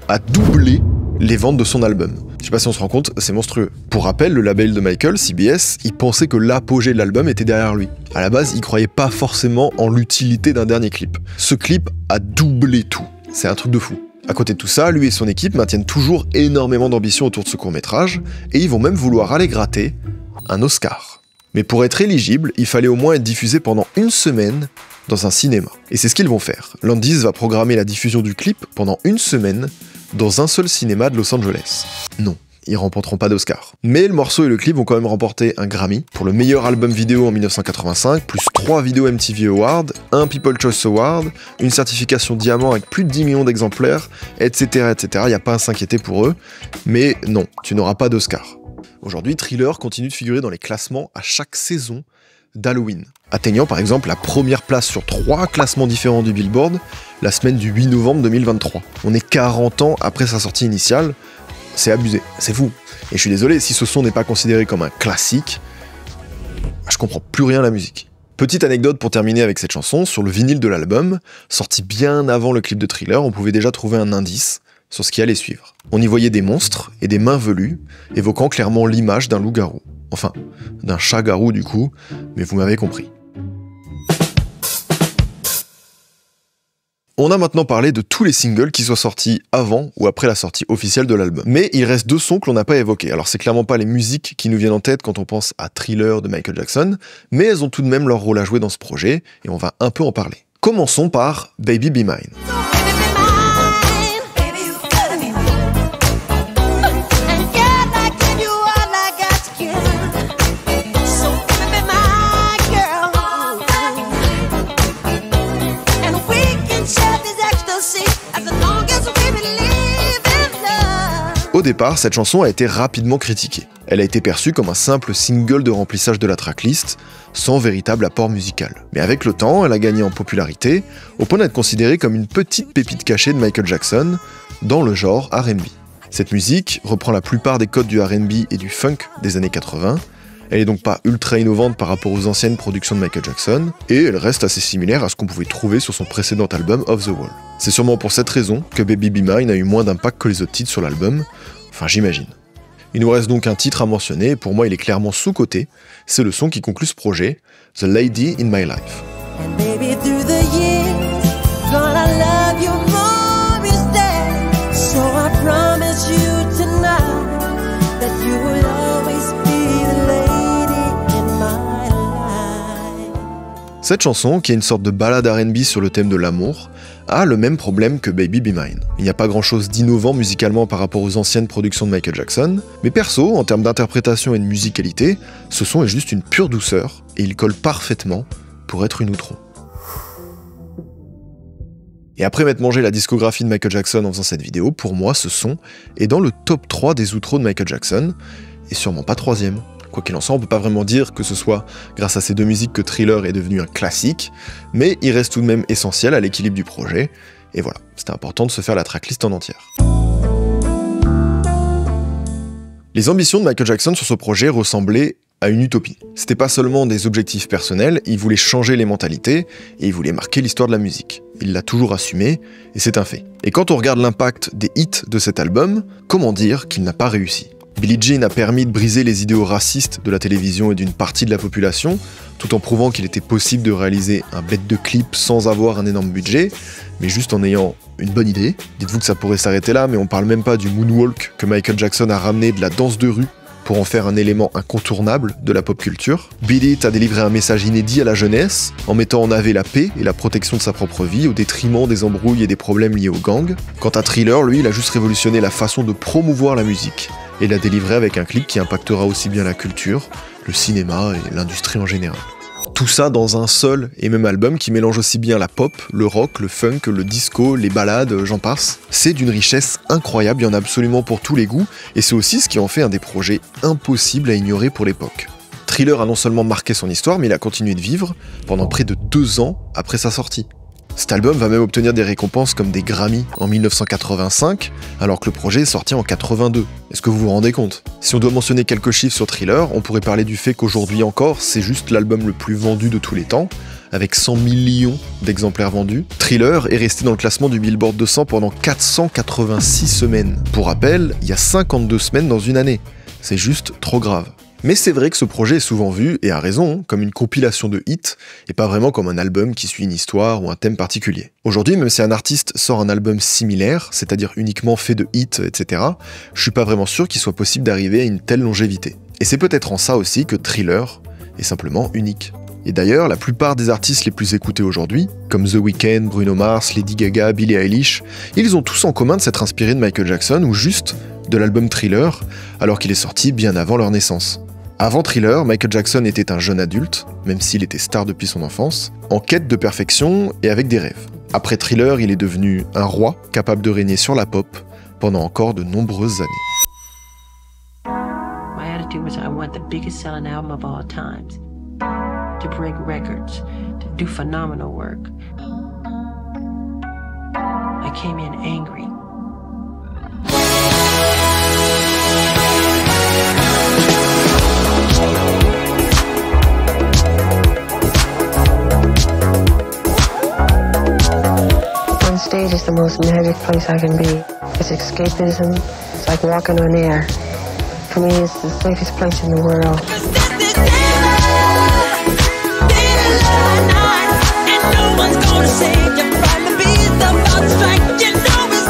à doubler les ventes de son album. Je sais pas si on se rend compte, c'est monstrueux. Pour rappel, le label de Michael, CBS, il pensait que l'apogée de l'album était derrière lui. À la base, il croyait pas forcément en l'utilité d'un dernier clip. Ce clip a doublé tout. C'est un truc de fou. À côté de tout ça, lui et son équipe maintiennent toujours énormément d'ambition autour de ce court-métrage, et ils vont même vouloir aller gratter un Oscar. Mais pour être éligible, il fallait au moins être diffusé pendant 1 semaine dans un cinéma. Et c'est ce qu'ils vont faire. Landis va programmer la diffusion du clip pendant 1 semaine dans un seul cinéma de Los Angeles. Non, ils remporteront pas d'Oscar. Mais le morceau et le clip vont quand même remporter un Grammy pour le meilleur album vidéo en 1985, plus 3 vidéos MTV Awards, un People Choice Award, une certification diamant avec plus de 10 millions d'exemplaires, etc. etc. Il n'y a pas à s'inquiéter pour eux. Mais non, tu n'auras pas d'Oscar. Aujourd'hui, Thriller continue de figurer dans les classements à chaque saison d'Halloween, atteignant par exemple la première place sur 3 classements différents du Billboard la semaine du 8 novembre 2023. On est 40 ans après sa sortie initiale, c'est abusé, c'est fou. Et je suis désolé, si ce son n'est pas considéré comme un classique, je comprends plus rien à la musique. Petite anecdote pour terminer avec cette chanson, sur le vinyle de l'album, sorti bien avant le clip de Thriller, on pouvait déjà trouver un indice sur ce qui allait suivre. On y voyait des monstres et des mains velues, évoquant clairement l'image d'un loup-garou. Enfin, d'un chat-garou du coup, mais vous m'avez compris. On a maintenant parlé de tous les singles qui soient sortis avant ou après la sortie officielle de l'album. Mais il reste 2 sons que l'on n'a pas évoqués. Alors c'est clairement pas les musiques qui nous viennent en tête quand on pense à Thriller de Michael Jackson, mais elles ont tout de même leur rôle à jouer dans ce projet, et on va un peu en parler. Commençons par Baby Be Mine. Au départ, cette chanson a été rapidement critiquée. Elle a été perçue comme un simple single de remplissage de la tracklist, sans véritable apport musical. Mais avec le temps, elle a gagné en popularité, au point d'être considérée comme une petite pépite cachée de Michael Jackson, dans le genre R&B. Cette musique reprend la plupart des codes du R&B et du funk des années 80, elle est donc pas ultra innovante par rapport aux anciennes productions de Michael Jackson, et elle reste assez similaire à ce qu'on pouvait trouver sur son précédent album Off the Wall. C'est sûrement pour cette raison que Baby Be Mine a eu moins d'impact que les autres titres sur l'album, enfin j'imagine. Il nous reste donc un titre à mentionner, et pour moi il est clairement sous-coté, c'est le son qui conclut ce projet, The Lady in My Life. And baby, through the years, gonna love you more each day. So I promise you tonight that you will always be the lady in my life. Cette chanson, qui est une sorte de ballade R&B sur le thème de l'amour, a le même problème que Baby Be Mine. Il n'y a pas grand chose d'innovant musicalement par rapport aux anciennes productions de Michael Jackson, mais perso, en termes d'interprétation et de musicalité, ce son est juste une pure douceur, et il colle parfaitement pour être une outro. Et après m'être mangé la discographie de Michael Jackson en faisant cette vidéo, pour moi ce son est dans le top 3 des outros de Michael Jackson, et sûrement pas 3e. Quoi qu'il en soit, on peut pas vraiment dire que ce soit grâce à ces 2 musiques que Thriller est devenu un classique, mais il reste tout de même essentiel à l'équilibre du projet, et voilà, c'était important de se faire la tracklist en entière. Les ambitions de Michael Jackson sur ce projet ressemblaient à une utopie. C'était pas seulement des objectifs personnels, il voulait changer les mentalités, et il voulait marquer l'histoire de la musique. Il l'a toujours assumé, et c'est un fait. Et quand on regarde l'impact des hits de cet album, comment dire qu'il n'a pas réussi ? Billie Jean a permis de briser les idéaux racistes de la télévision et d'une partie de la population, tout en prouvant qu'il était possible de réaliser un bête de clip sans avoir un énorme budget, mais juste en ayant une bonne idée. Dites-vous que ça pourrait s'arrêter là, mais on parle même pas du moonwalk que Michael Jackson a ramené de la danse de rue pour en faire un élément incontournable de la pop culture. Beat It a délivré un message inédit à la jeunesse, en mettant en avant la paix et la protection de sa propre vie, au détriment des embrouilles et des problèmes liés aux gangs. Quant à Thriller, lui, il a juste révolutionné la façon de promouvoir la musique, et l'a délivré avec un clip qui impactera aussi bien la culture, le cinéma et l'industrie en général. Tout ça dans un seul et même album qui mélange aussi bien la pop, le rock, le funk, le disco, les ballades, j'en passe. C'est d'une richesse incroyable, il y en a absolument pour tous les goûts, et c'est aussi ce qui en fait un des projets impossibles à ignorer pour l'époque. Thriller a non seulement marqué son histoire, mais il a continué de vivre pendant près de 2 ans après sa sortie. Cet album va même obtenir des récompenses comme des Grammy en 1985, alors que le projet est sorti en 82. Est-ce que vous vous rendez compte ? Si on doit mentionner quelques chiffres sur Thriller, on pourrait parler du fait qu'aujourd'hui encore, c'est juste l'album le plus vendu de tous les temps, avec 100 millions d'exemplaires vendus. Thriller est resté dans le classement du Billboard 200 pendant 486 semaines. Pour rappel, il y a 52 semaines dans une année. C'est juste trop grave. Mais c'est vrai que ce projet est souvent vu, et à raison, comme une compilation de hits, et pas vraiment comme un album qui suit une histoire ou un thème particulier. Aujourd'hui, même si un artiste sort un album similaire, c'est-à-dire uniquement fait de hits, etc., je suis pas vraiment sûr qu'il soit possible d'arriver à une telle longévité. Et c'est peut-être en ça aussi que Thriller est simplement unique. Et d'ailleurs, la plupart des artistes les plus écoutés aujourd'hui, comme The Weeknd, Bruno Mars, Lady Gaga, Billie Eilish, ils ont tous en commun de s'être inspirés de Michael Jackson ou juste de l'album Thriller, alors qu'il est sorti bien avant leur naissance. Avant Thriller, Michael Jackson était un jeune adulte, même s'il était star depuis son enfance, en quête de perfection et avec des rêves. Après Thriller, il est devenu un roi capable de régner sur la pop pendant encore de nombreuses années. My attitude was I want the biggest selling album of all times, to break records, to do phenomenal work. I came in angry. On stage is the most magic place I can be. It's escapism. It's like walking on air. For me, it's the safest place in the world. And no one's gonna save you from the beast about to strike. You know it's